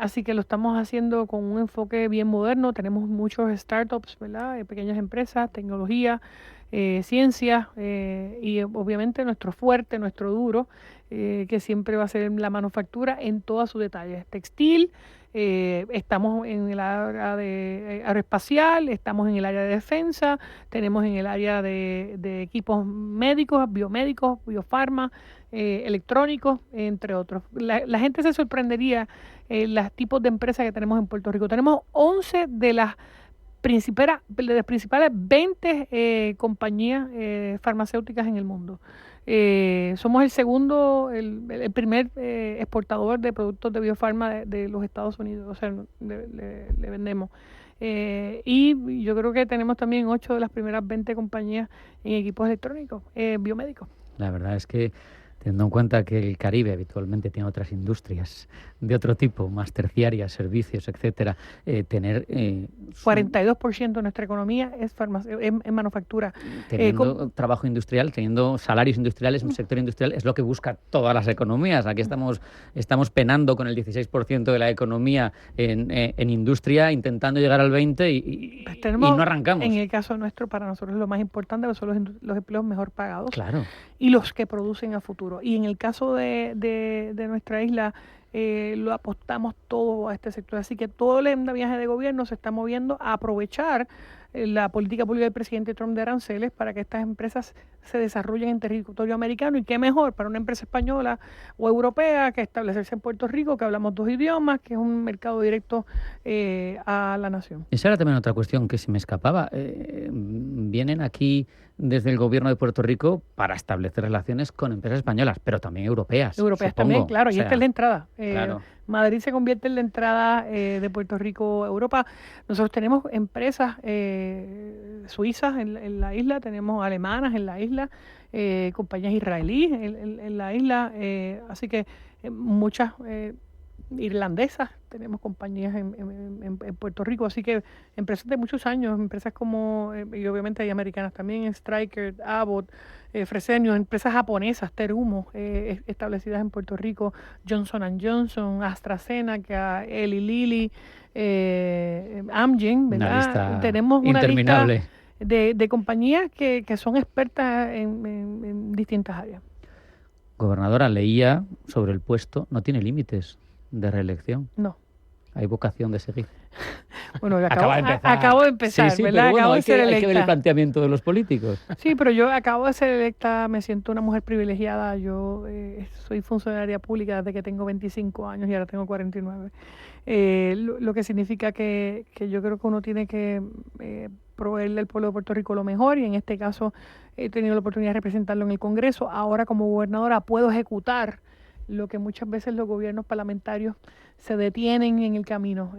Así que lo estamos haciendo con un enfoque bien moderno. Tenemos muchos startups, ¿verdad? Pequeñas empresas, tecnología, ciencia y obviamente nuestro fuerte, nuestro duro, que siempre va a ser la manufactura en todas sus detalles. Textil, estamos en el área de aeroespacial, estamos en el área de defensa, tenemos en el área de equipos médicos, biomédicos, biofarma, electrónicos, entre otros. La gente se sorprendería los tipos de empresas que tenemos en Puerto Rico. Tenemos 11 de las principales 20 compañías farmacéuticas en el mundo. Somos el primer exportador de productos de biofarma de los Estados Unidos, o sea, le vendemos. Y yo creo que tenemos también 8 de las primeras 20 compañías en equipos electrónicos, biomédicos. La verdad es que, teniendo en cuenta que el Caribe habitualmente tiene otras industrias de otro tipo, más terciarias, servicios, etcétera, tener 42% de nuestra economía es manufactura. Teniendo trabajo industrial, teniendo salarios industriales, un sector industrial, es lo que busca todas las economías. Aquí estamos penando con el 16% de la economía en industria, intentando llegar al 20% y no arrancamos. En el caso nuestro, para nosotros lo más importante son los empleos mejor pagados. Claro. Y los que producen a futuro. Y en el caso de nuestra isla, lo apostamos todo a este sector. Así que todo el viaje de gobierno se está moviendo a aprovechar la política pública del presidente Trump de aranceles para que estas empresas se desarrollen en territorio americano. Y qué mejor para una empresa española o europea que establecerse en Puerto Rico, que hablamos 2 idiomas, que es un mercado directo a la nación. Esa era también otra cuestión que se me escapaba. Vienen aquí desde el gobierno de Puerto Rico para establecer relaciones con empresas españolas, pero también europeas. Europeas supongo. También, claro, y esta es la entrada. Claro. Madrid se convierte en la entrada de Puerto Rico a Europa. Nosotros tenemos empresas suizas en la isla, tenemos alemanas en la isla, compañías israelíes en la isla, así que muchas irlandesas, tenemos compañías en Puerto Rico, así que empresas de muchos años, empresas como, y obviamente hay americanas también, Stryker, Abbott, Fresenius, empresas japonesas, Terumo, establecidas en Puerto Rico, Johnson & Johnson, AstraZeneca, Eli Lilly, Amgen, ¿verdad? Tenemos una lista de compañías que son expertas en distintas áreas. Gobernadora, leía sobre el puesto, no tiene límites de reelección. No. Hay vocación de seguir. Bueno, acabo de empezar, sí, ¿verdad? Pero bueno, acabo de ser electa. Hay que ver el planteamiento de los políticos. Sí, pero yo acabo de ser electa, me siento una mujer privilegiada. Yo soy funcionaria pública desde que tengo 25 años y ahora tengo 49. Lo que significa que yo creo que uno tiene que proveerle al pueblo de Puerto Rico lo mejor, y en este caso he tenido la oportunidad de representarlo en el Congreso. Ahora como gobernadora puedo ejecutar lo que muchas veces los gobiernos parlamentarios se detienen en el camino.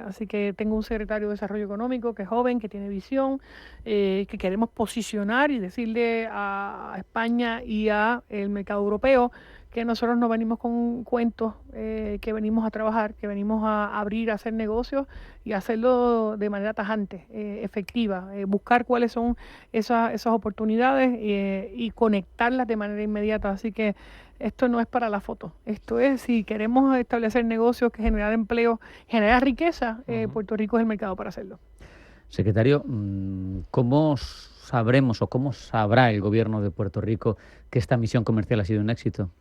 Así que tengo un secretario de Desarrollo Económico que es joven, que tiene visión, que queremos posicionar y decirle a España y a el mercado europeo que nosotros no venimos con cuentos, que venimos a trabajar, que venimos a abrir, a hacer negocios y hacerlo de manera tajante, efectiva, buscar cuáles son esas oportunidades y conectarlas de manera inmediata. Así que esto no es para la foto, esto es, si queremos establecer negocios, que generar empleo, generar riqueza, Puerto Rico es el mercado para hacerlo. Secretario, ¿cómo sabremos o cómo sabrá el gobierno de Puerto Rico que esta misión comercial ha sido un éxito?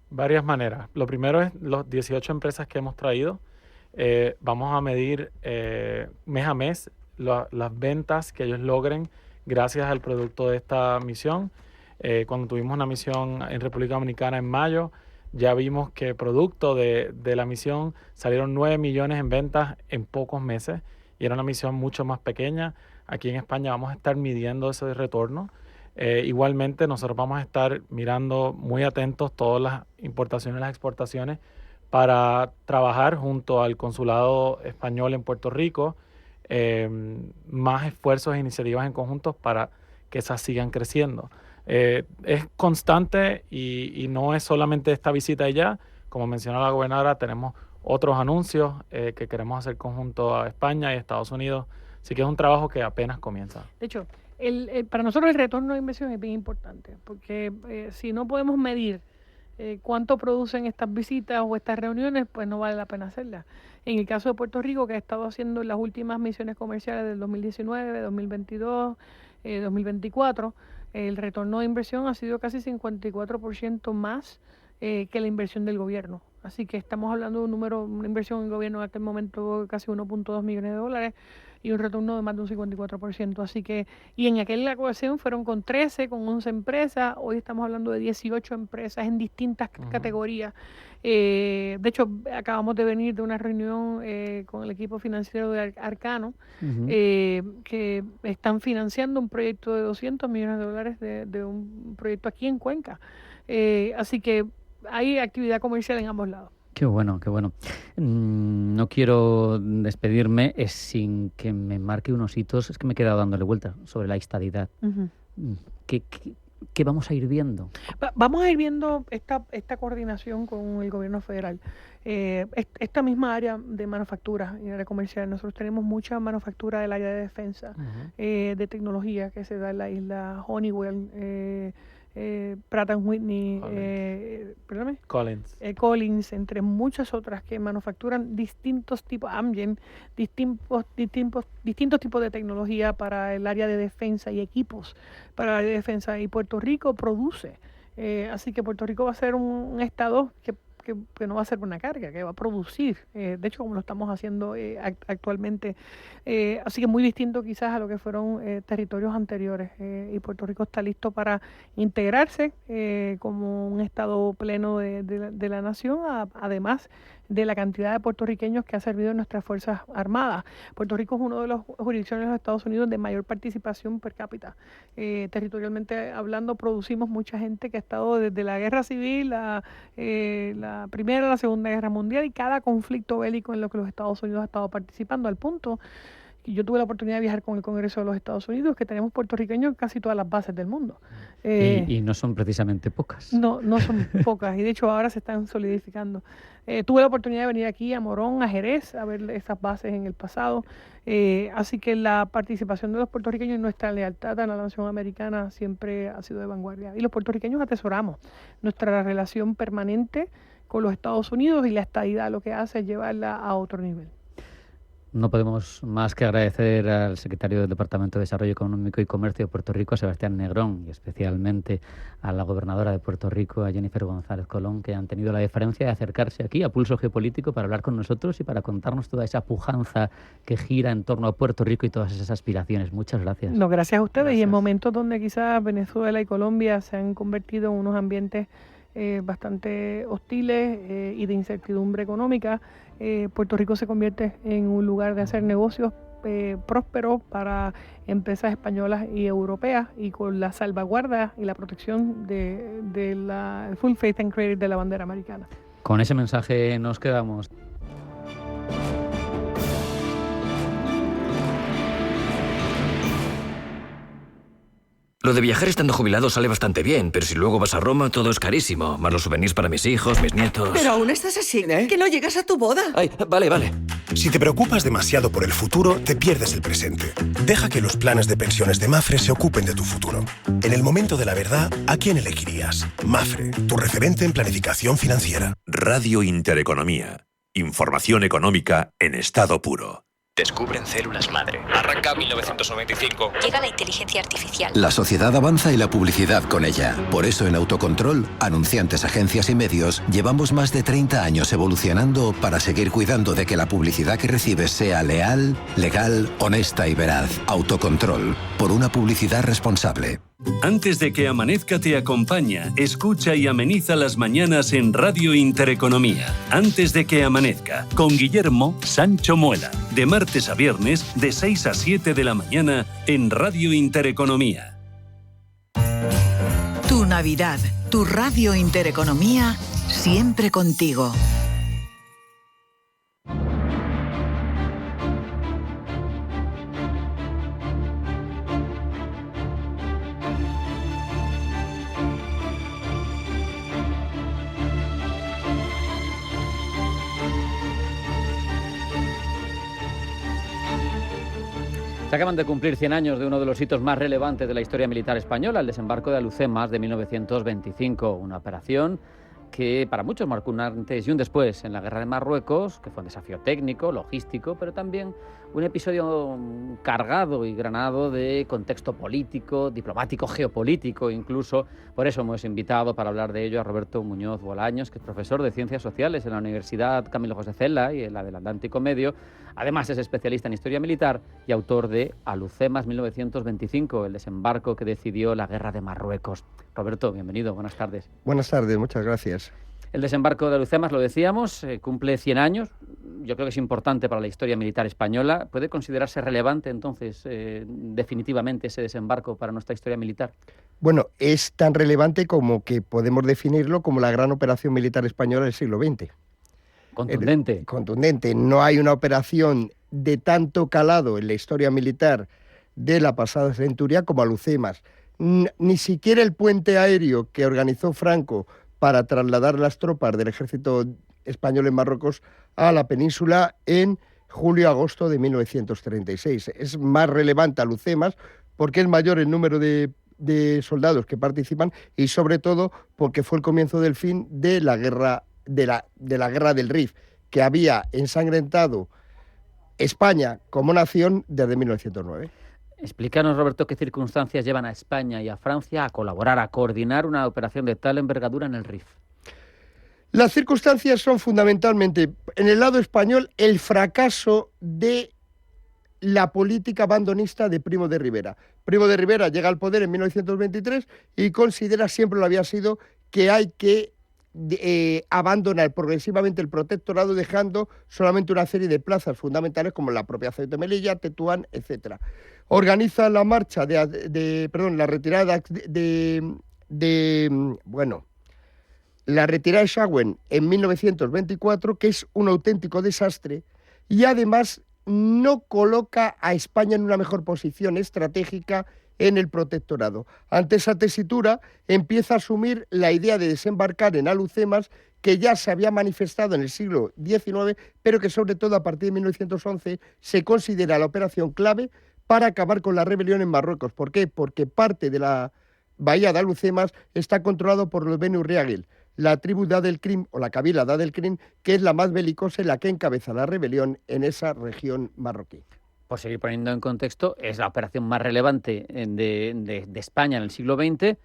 Varias maneras. Lo primero es los 18 empresas que hemos traído. Vamos a medir mes a mes las ventas que ellos logren gracias al producto de esta misión. Cuando tuvimos una misión en República Dominicana en mayo, ya vimos que producto de la misión salieron 9 millones en ventas en pocos meses, y y era una misión mucho más pequeña. Aquí en España vamos a estar midiendo ese retorno. Igualmente nosotros vamos a estar mirando muy atentos todas las importaciones y las exportaciones para trabajar junto al Consulado Español en Puerto Rico, más esfuerzos e iniciativas en conjunto para que esas sigan creciendo. Es constante y no es solamente esta visita ya. Como mencionó la gobernadora, tenemos otros anuncios que queremos hacer conjunto a España y Estados Unidos. Así que es un trabajo que apenas comienza. De hecho, para nosotros el retorno de inversión es bien importante, porque si no podemos medir cuánto producen estas visitas o estas reuniones, pues no vale la pena hacerlas. En el caso de Puerto Rico, que ha estado haciendo las últimas misiones comerciales del 2019, 2022, 2024, el retorno de inversión ha sido casi 54% más que la inversión del gobierno. Así que estamos hablando de una inversión en el gobierno en aquel momento de casi 1.2 millones de dólares y un retorno de más de un 54%. Así que, y en aquella ocasión fueron con 13, con 11 empresas. Hoy estamos hablando de 18 empresas en distintas categorías. De hecho, acabamos de venir de una reunión con el equipo financiero de Arcano, que están financiando un proyecto de 200 millones de dólares de un proyecto aquí en Cuenca. Así que hay actividad comercial en ambos lados. Qué bueno, qué bueno. No quiero despedirme sin que me marque unos hitos. Es que me he quedado dándole vuelta sobre la estadidad. ¿Qué vamos a ir viendo? Vamos a ir viendo esta coordinación con el gobierno federal. Esta misma área de manufactura y área comercial. Nosotros tenemos mucha manufactura del área de defensa, de tecnología que se da en la isla Honeywell, Pratt & Whitney, Collins, entre muchas otras que manufacturan distintos tipos, Amgen, distintos tipos de tecnología para el área de defensa y equipos para el área de defensa. Y Puerto Rico produce. Así que Puerto Rico va a ser un estado que no va a ser una carga, que va a producir, de hecho como lo estamos haciendo actualmente, así que muy distinto quizás a lo que fueron territorios anteriores, y Puerto Rico está listo para integrarse como un estado pleno de la nación, además de la cantidad de puertorriqueños que ha servido en nuestras Fuerzas Armadas. Puerto Rico es uno de los jurisdicciones de los Estados Unidos de mayor participación per cápita. Territorialmente hablando, producimos mucha gente que ha estado desde la Guerra Civil, la Primera, la Segunda Guerra Mundial y cada conflicto bélico en lo que los Estados Unidos ha estado participando, al punto que yo tuve la oportunidad de viajar con el Congreso de los Estados Unidos, que tenemos puertorriqueños en casi todas las bases del mundo. Y no son precisamente pocas. No son pocas, y de hecho ahora se están solidificando. Tuve la oportunidad de venir aquí a Morón, a Jerez, a ver esas bases en el pasado. Así que la participación de los puertorriqueños y nuestra lealtad a la nación americana siempre ha sido de vanguardia. Y los puertorriqueños atesoramos nuestra relación permanente con los Estados Unidos, y la estadidad lo que hace es llevarla a otro nivel. No podemos más que agradecer al secretario del Departamento de Desarrollo Económico y Comercio de Puerto Rico, a Sebastián Negrón, y especialmente a la gobernadora de Puerto Rico, a Jennifer González Colón, que han tenido la deferencia de acercarse aquí a Pulso Geopolítico para hablar con nosotros y para contarnos toda esa pujanza que gira en torno a Puerto Rico y todas esas aspiraciones. Muchas gracias. No, gracias a ustedes. Gracias. Y en momentos donde quizás Venezuela y Colombia se han convertido en unos ambientes bastante hostiles y de incertidumbre económica, Puerto Rico se convierte en un lugar de hacer negocios próspero para empresas españolas y europeas, y con la salvaguarda y la protección de la full faith and credit de la bandera americana. Con ese mensaje nos quedamos. Lo de viajar estando jubilado sale bastante bien, pero si luego vas a Roma todo es carísimo. Más los souvenirs para mis hijos, mis nietos... Pero aún estás así, que no llegas a tu boda. Ay, vale. Si te preocupas demasiado por el futuro, te pierdes el presente. Deja que los planes de pensiones de Mapfre se ocupen de tu futuro. En el momento de la verdad, ¿a quién elegirías? Mapfre, tu referente en planificación financiera. Radio Intereconomía. Información económica en estado puro. Descubren células madre. Arranca 1995. Llega la inteligencia artificial. La sociedad avanza y la publicidad con ella. Por eso en Autocontrol, anunciantes, agencias y medios, llevamos más de 30 años evolucionando para seguir cuidando de que la publicidad que recibes sea leal, legal, honesta y veraz. Autocontrol, por una publicidad responsable. Antes de que amanezca te acompaña, escucha y ameniza las mañanas en Radio Intereconomía. Antes de que amanezca, con Guillermo Sancho Muela. De martes a viernes, de 6 a 7 de la mañana, en Radio Intereconomía. Tu Navidad, tu Radio Intereconomía, siempre contigo. Se acaban de cumplir 100 años de uno de los hitos más relevantes de la historia militar española, el desembarco de Alhucemas de 1925, una operación que para muchos marcó un antes y un después en la guerra de Marruecos, que fue un desafío técnico, logístico, pero también un episodio cargado y granado de contexto político, diplomático, geopolítico incluso. Por eso hemos invitado para hablar de ello a Roberto Muñoz Bolaños, que es profesor de Ciencias Sociales en la Universidad Camilo José Cela y en la del Atlántico Medio. Además es especialista en historia militar y autor de Alhucemas 1925, el desembarco que decidió la guerra de Marruecos. Roberto, bienvenido, buenas tardes. Buenas tardes, muchas gracias. El desembarco de Alhucemas, lo decíamos, cumple 100 años. Yo creo que es importante para la historia militar española. ¿Puede considerarse relevante entonces definitivamente ese desembarco para nuestra historia militar? Bueno, es tan relevante como que podemos definirlo como la gran operación militar española del siglo XX. Contundente. Contundente. No hay una operación de tanto calado en la historia militar de la pasada centuria como Alhucemas. Ni siquiera el puente aéreo que organizó Franco para trasladar las tropas del ejército español en Marruecos a la península en julio-agosto de 1936. Es más relevante Alhucemas porque es mayor el número de soldados que participan y sobre todo porque fue el comienzo del fin de la guerra de la guerra del Rif, que había ensangrentado España como nación desde 1909. Explícanos, Roberto, qué circunstancias llevan a España y a Francia a colaborar, a coordinar una operación de tal envergadura en el Rif. Las circunstancias son fundamentalmente, en el lado español, el fracaso de la política abandonista de Primo de Rivera. Primo de Rivera llega al poder en 1923 y considera, siempre lo había sido, que hay que abandonar progresivamente el protectorado, dejando solamente una serie de plazas fundamentales como la propia Ceuta y Melilla, Tetuán, etc. Organiza la marcha la retirada la retirada de Schawen en 1924, que es un auténtico desastre, y además no coloca a España en una mejor posición estratégica en el protectorado. Ante esa tesitura empieza a asumir la idea de desembarcar en Alhucemas, que ya se había manifestado en el siglo XIX, pero que sobre todo a partir de 1911 se considera la operación clave para acabar con la rebelión en Marruecos. ¿Por qué? Porque parte de la bahía de Alhucemas está controlado por los Benu Riagel, la tribu de Adelkrim o la cabila de Adelkrim, que es la más belicosa y la que encabeza la rebelión en esa región marroquí. Por seguir poniendo en contexto, es la operación más relevante de España en el siglo XX,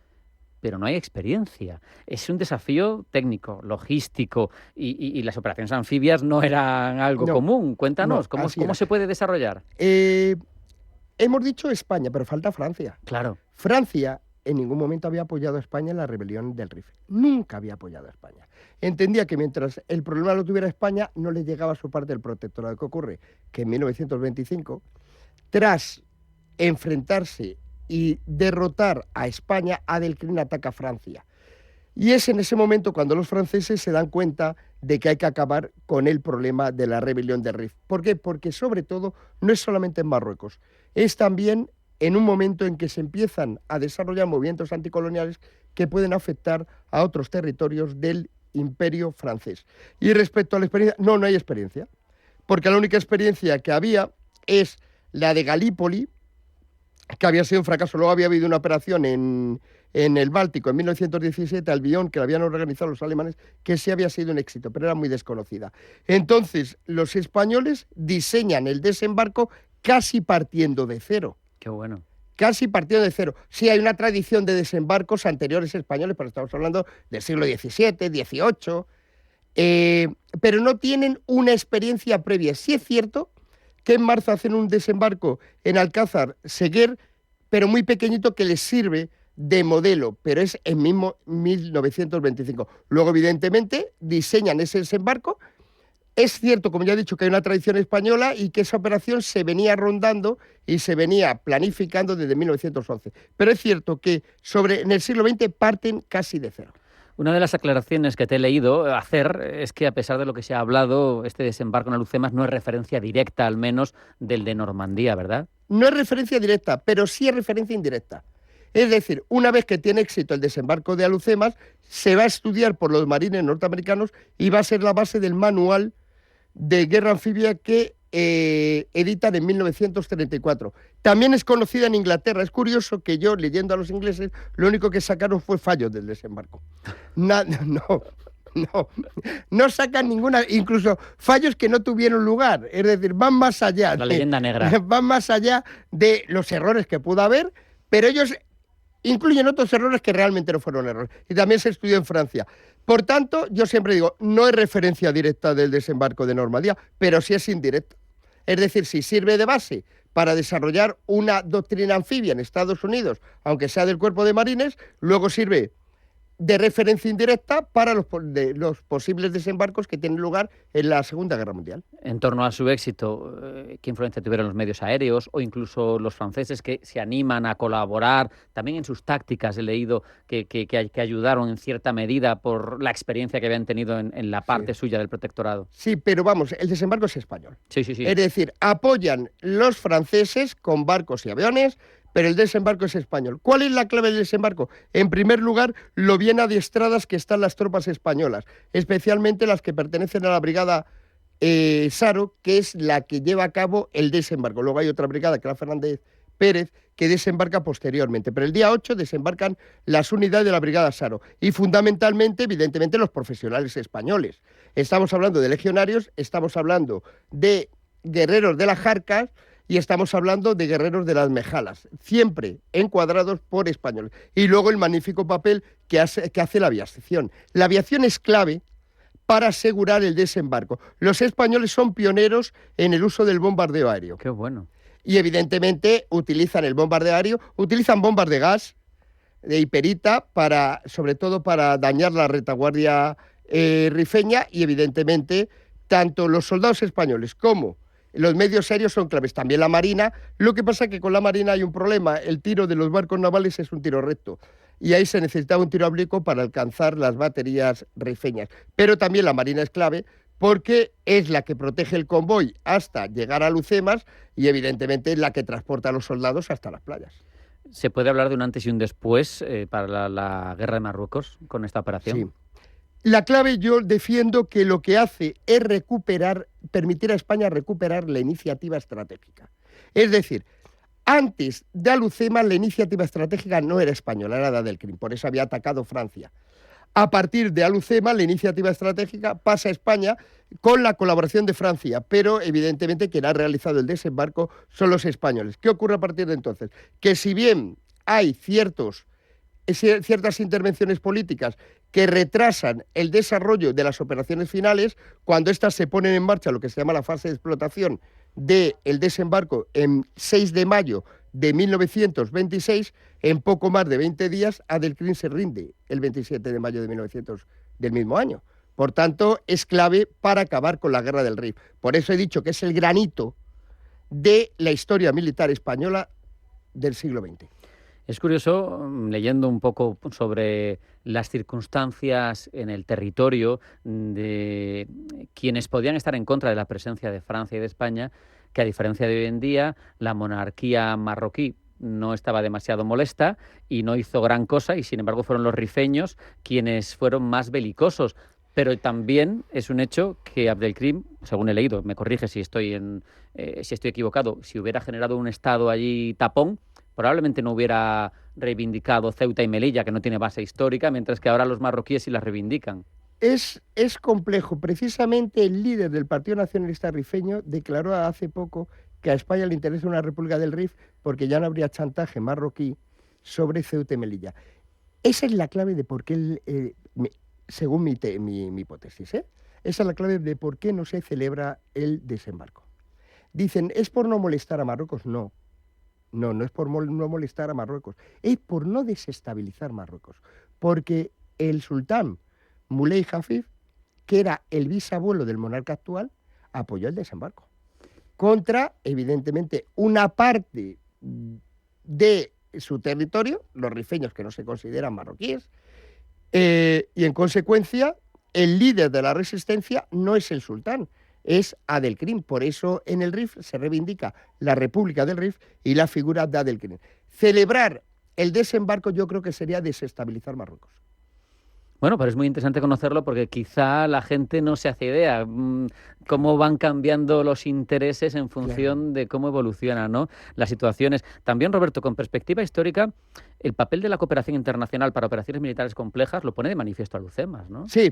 pero no hay experiencia. Es un desafío técnico, logístico, y las operaciones anfibias no eran algo común. Cuéntanos, ¿cómo se puede desarrollar? Hemos dicho España, pero falta Francia. Claro. Francia en ningún momento había apoyado a España en la rebelión del Rif. Nunca había apoyado a España. Entendía que mientras el problema lo tuviera España, no le llegaba a su parte del protectorado. ¿Qué ocurre? Que en 1925, tras enfrentarse y derrotar a España, Adelkrim ataca a Francia. Y es en ese momento cuando los franceses se dan cuenta de que hay que acabar con el problema de la rebelión del Rif. ¿Por qué? Porque sobre todo no es solamente en Marruecos, es también en un momento en que se empiezan a desarrollar movimientos anticoloniales que pueden afectar a otros territorios del Imperio francés. Y respecto a la experiencia, no hay experiencia, porque la única experiencia que había es la de Galípoli, que había sido un fracaso. Luego había habido una operación en el Báltico en 1917, Albión, que la habían organizado los alemanes, que sí había sido un éxito, pero era muy desconocida. Entonces, los españoles diseñan el desembarco casi partiendo de cero. Qué bueno. Casi partiendo de cero. Sí, hay una tradición de desembarcos anteriores españoles, pero estamos hablando del siglo XVII, XVIII, pero no tienen una experiencia previa. Sí es cierto que en marzo hacen un desembarco en Alcázar Seguer, pero muy pequeñito, que les sirve de modelo, pero es en mismo 1925. Luego, evidentemente, diseñan ese desembarco. Es cierto, como ya he dicho, que hay una tradición española y que esa operación se venía rondando y se venía planificando desde 1911. Pero es cierto que en el siglo XX parten casi de cero. Una de las aclaraciones que te he leído hacer es que, a pesar de lo que se ha hablado, este desembarco en Alhucemas no es referencia directa, al menos, del de Normandía, ¿verdad? No es referencia directa, pero sí es referencia indirecta. Es decir, una vez que tiene éxito el desembarco de Alhucemas, se va a estudiar por los marines norteamericanos y va a ser la base del manual de guerra anfibia que editan en 1934. También es conocida en Inglaterra. Es curioso que yo, leyendo a los ingleses, lo único que sacaron fue fallos del desembarco. No sacan ninguna, incluso fallos que no tuvieron lugar. Es decir, van más allá. La leyenda negra. Van más allá de los errores que pudo haber, pero ellos incluyen otros errores que realmente no fueron errores. Y también se estudió en Francia. Por tanto, yo siempre digo, no es referencia directa del desembarco de Normandía, pero sí es indirecta. Es decir, si sirve de base para desarrollar una doctrina anfibia en Estados Unidos, aunque sea del Cuerpo de Marines, luego sirve de referencia indirecta para los posibles desembarcos que tienen lugar en la Segunda Guerra Mundial. En torno a su éxito, ¿qué influencia tuvieron los medios aéreos o incluso los franceses que se animan a colaborar? También en sus tácticas he leído que ayudaron en cierta medida por la experiencia que habían tenido en la parte suya del protectorado. Sí, pero vamos, el desembarco es español. Sí. Es decir, apoyan los franceses con barcos y aviones, pero el desembarco es español. ¿Cuál es la clave del desembarco? En primer lugar, lo bien adiestradas que están las tropas españolas, especialmente las que pertenecen a la brigada Saro, que es la que lleva a cabo el desembarco. Luego hay otra brigada, que es la Fernández Pérez, que desembarca posteriormente. Pero el día 8 desembarcan las unidades de la brigada Saro y fundamentalmente, evidentemente, los profesionales españoles. Estamos hablando de legionarios, estamos hablando de guerreros de las Jarcas, y estamos hablando de guerreros de las Mejalas, siempre encuadrados por españoles. Y luego el magnífico papel que hace la aviación. La aviación es clave para asegurar el desembarco. Los españoles son pioneros en el uso del bombardeo aéreo. Qué bueno. Y evidentemente utilizan el bombardeo aéreo, utilizan bombas de gas, de hiperita, sobre todo para dañar la retaguardia rifeña, y evidentemente tanto los soldados españoles como los medios aéreos son claves, también la Marina. Lo que pasa es que con la Marina hay un problema, el tiro de los barcos navales es un tiro recto y ahí se necesitaba un tiro oblicuo para alcanzar las baterías rifeñas. Pero también la Marina es clave porque es la que protege el convoy hasta llegar a Alhucemas y evidentemente es la que transporta a los soldados hasta las playas. ¿Se puede hablar de un antes y un después para la guerra de Marruecos con esta operación? Sí. La clave, yo defiendo que lo que hace es permitir a España recuperar la iniciativa estratégica. Es decir, antes de Alhucemas la iniciativa estratégica no era española, era la del Krim, por eso había atacado Francia. A partir de Alhucemas la iniciativa estratégica pasa a España con la colaboración de Francia, pero evidentemente quien ha realizado el desembarco son los españoles. ¿Qué ocurre a partir de entonces? Que si bien hay ciertas intervenciones políticas que retrasan el desarrollo de las operaciones finales, cuando éstas se ponen en marcha, lo que se llama la fase de explotación del desembarco en 6 de mayo de 1926, en poco más de 20 días, Adelkrim se rinde el 27 de mayo del mismo año. Por tanto, es clave para acabar con la guerra del Rif. Por eso he dicho que es el granito de la historia militar española del siglo XX. Es curioso, leyendo un poco sobre las circunstancias en el territorio de quienes podían estar en contra de la presencia de Francia y de España, que a diferencia de hoy en día, la monarquía marroquí no estaba demasiado molesta y no hizo gran cosa, y sin embargo fueron los rifeños quienes fueron más belicosos. Pero también es un hecho que Abdelkrim, según he leído, me corrige si estoy equivocado, si hubiera generado un estado allí tapón, probablemente no hubiera reivindicado Ceuta y Melilla, que no tiene base histórica, mientras que ahora los marroquíes sí las reivindican. Es complejo. Precisamente el líder del Partido Nacionalista Rifeño declaró hace poco que a España le interesa una república del Rif porque ya no habría chantaje marroquí sobre Ceuta y Melilla. Esa es la clave de por qué, según mi hipótesis, esa es la clave de por qué no se celebra el desembarco. Dicen, ¿es por no molestar a Marruecos? No. No es por no molestar a Marruecos, es por no desestabilizar Marruecos. Porque el sultán Moulay Hafid, que era el bisabuelo del monarca actual, apoyó el desembarco. Contra, evidentemente, una parte de su territorio, los rifeños que no se consideran marroquíes, y en consecuencia, el líder de la resistencia no es el sultán, es Adelkrim. Por eso en el Rif se reivindica la República del Rif y la figura de Adelkrim. Celebrar el desembarco yo creo que sería desestabilizar Marruecos. Bueno, pero es muy interesante conocerlo porque quizá la gente no se hace idea cómo van cambiando los intereses en función de cómo evolucionan, ¿no?, las situaciones. También, Roberto, con perspectiva histórica, el papel de la cooperación internacional para operaciones militares complejas lo pone de manifiesto Alucemas, ¿no? Sí,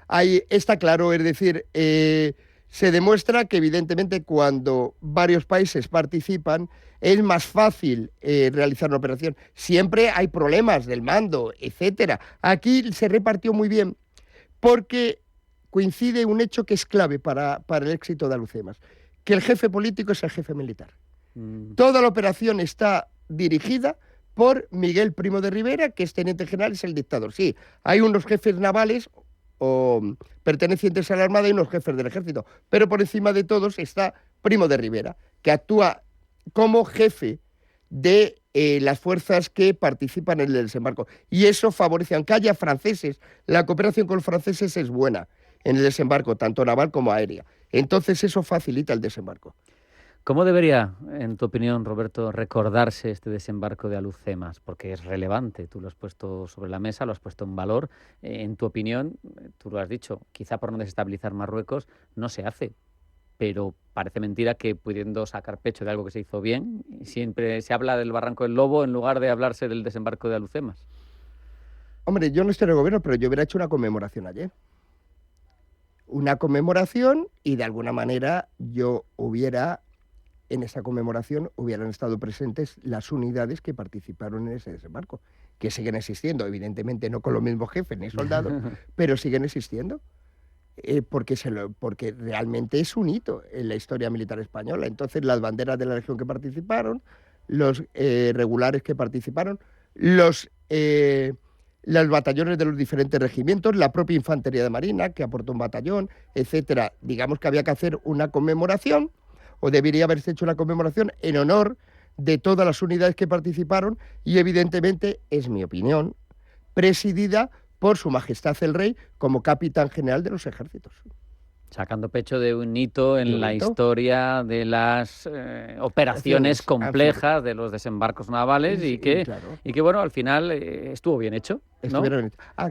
ahí está claro, es decir, se demuestra que evidentemente cuando varios países participan es más fácil realizar una operación. Siempre hay problemas del mando, etcétera. Aquí se repartió muy bien porque coincide un hecho que es clave para el éxito de Alucemas, que el jefe político es el jefe militar. Toda la operación está dirigida por Miguel Primo de Rivera, que es teniente general, es el dictador. Sí, hay unos jefes navales o pertenecientes a la Armada y unos jefes del ejército, pero por encima de todos está Primo de Rivera, que actúa como jefe de las fuerzas que participan en el desembarco. Y eso favorece, aunque haya franceses, la cooperación con los franceses es buena en el desembarco, tanto naval como aérea. Entonces eso facilita el desembarco. ¿Cómo debería, en tu opinión, Roberto, recordarse este desembarco de Alucemas? Porque es relevante, tú lo has puesto sobre la mesa, lo has puesto en valor. En tu opinión, tú lo has dicho, quizá por no desestabilizar Marruecos no se hace, pero parece mentira que pudiendo sacar pecho de algo que se hizo bien, siempre se habla del Barranco del Lobo en lugar de hablarse del desembarco de Alucemas. Hombre, yo no estoy en el gobierno, pero yo hubiera hecho una conmemoración ayer. Una conmemoración y de alguna manera yo hubiera... En esa conmemoración hubieran estado presentes las unidades que participaron en ese desembarco, que siguen existiendo, evidentemente no con los mismos jefes ni soldados, pero siguen existiendo, porque realmente es un hito en la historia militar española. Entonces las banderas de la Legión que participaron, los regulares que participaron, los batallones de los diferentes regimientos, la propia Infantería de Marina, que aportó un batallón, etcétera. Digamos que había que hacer una conmemoración, o debería haberse hecho una conmemoración en honor de todas las unidades que participaron y evidentemente, es mi opinión, presidida por Su Majestad el Rey como capitán general de los ejércitos. Sacando pecho de un hito en la historia de las operaciones complejas de los desembarcos navales y que bueno, al final estuvo bien hecho, ¿no?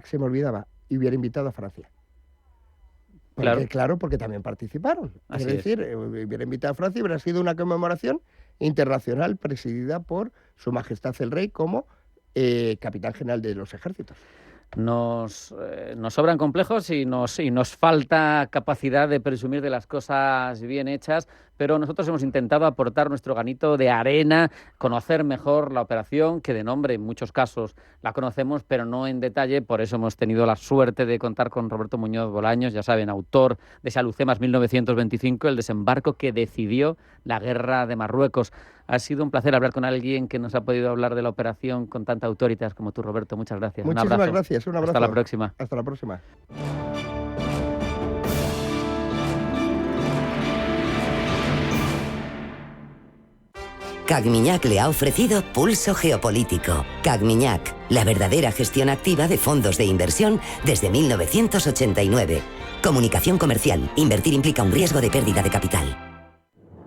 Se me olvidaba, y hubiera invitado a Francia. Porque también participaron. Es decir, hubiera invitado a Francia y hubiera sido una conmemoración internacional presidida por Su Majestad el Rey como capitán general de los ejércitos. Nos sobran complejos y nos falta capacidad de presumir de las cosas bien hechas, pero nosotros hemos intentado aportar nuestro granito de arena, conocer mejor la operación, que de nombre en muchos casos la conocemos, pero no en detalle. Por eso hemos tenido la suerte de contar con Roberto Muñoz Bolaños, ya saben, autor de ese Alucemas 1925, el desembarco que decidió la guerra de Marruecos. Ha sido un placer hablar con alguien que nos ha podido hablar de la operación con tanta autoridad como tú, Roberto. Muchas gracias. Muchísimas gracias. Un abrazo. Hasta la próxima. Hasta la próxima. Cagmiñac le ha ofrecido Pulso Geopolítico. Cagmiñac, la verdadera gestión activa de fondos de inversión desde 1989. Comunicación comercial. Invertir implica un riesgo de pérdida de capital.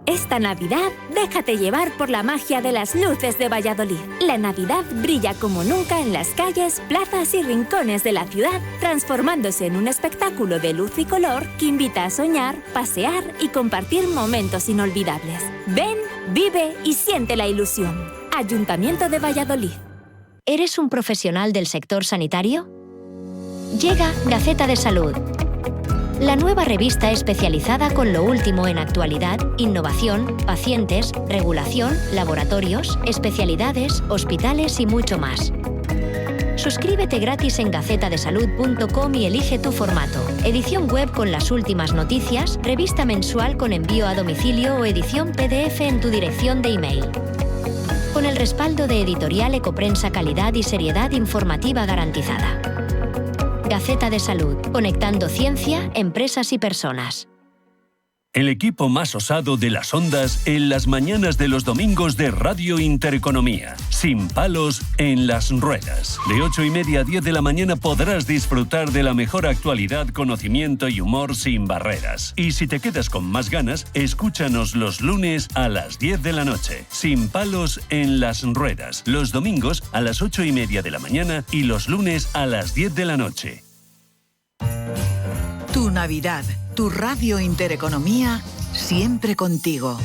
Esta Navidad, déjate llevar por la magia de las luces de Valladolid. La Navidad brilla como nunca en las calles, plazas y rincones de la ciudad, transformándose en un espectáculo de luz y color que invita a soñar, pasear y compartir momentos inolvidables. Ven, vive y siente la ilusión. Ayuntamiento de Valladolid. ¿Eres un profesional del sector sanitario? Llega Gaceta de Salud. La nueva revista especializada con lo último en actualidad, innovación, pacientes, regulación, laboratorios, especialidades, hospitales y mucho más. Suscríbete gratis en gacetadesalud.com y elige tu formato. Edición web con las últimas noticias, revista mensual con envío a domicilio o edición PDF en tu dirección de email. el respaldo de Editorial Ecoprensa Calidad y Seriedad Informativa Garantizada. Gaceta de Salud, conectando ciencia, empresas y personas. El equipo más osado de las ondas en las mañanas de los domingos de Radio Intereconomía. Sin palos en las ruedas. De 8:30 a 10 de la mañana podrás disfrutar de la mejor actualidad, conocimiento y humor sin barreras. Y si te quedas con más ganas, escúchanos los lunes a las 10 de la noche. Sin palos en las ruedas. Los domingos a las 8:30 de la mañana y los lunes a las 10 de la noche. Tu Navidad, tu Radio Intereconomía, siempre contigo.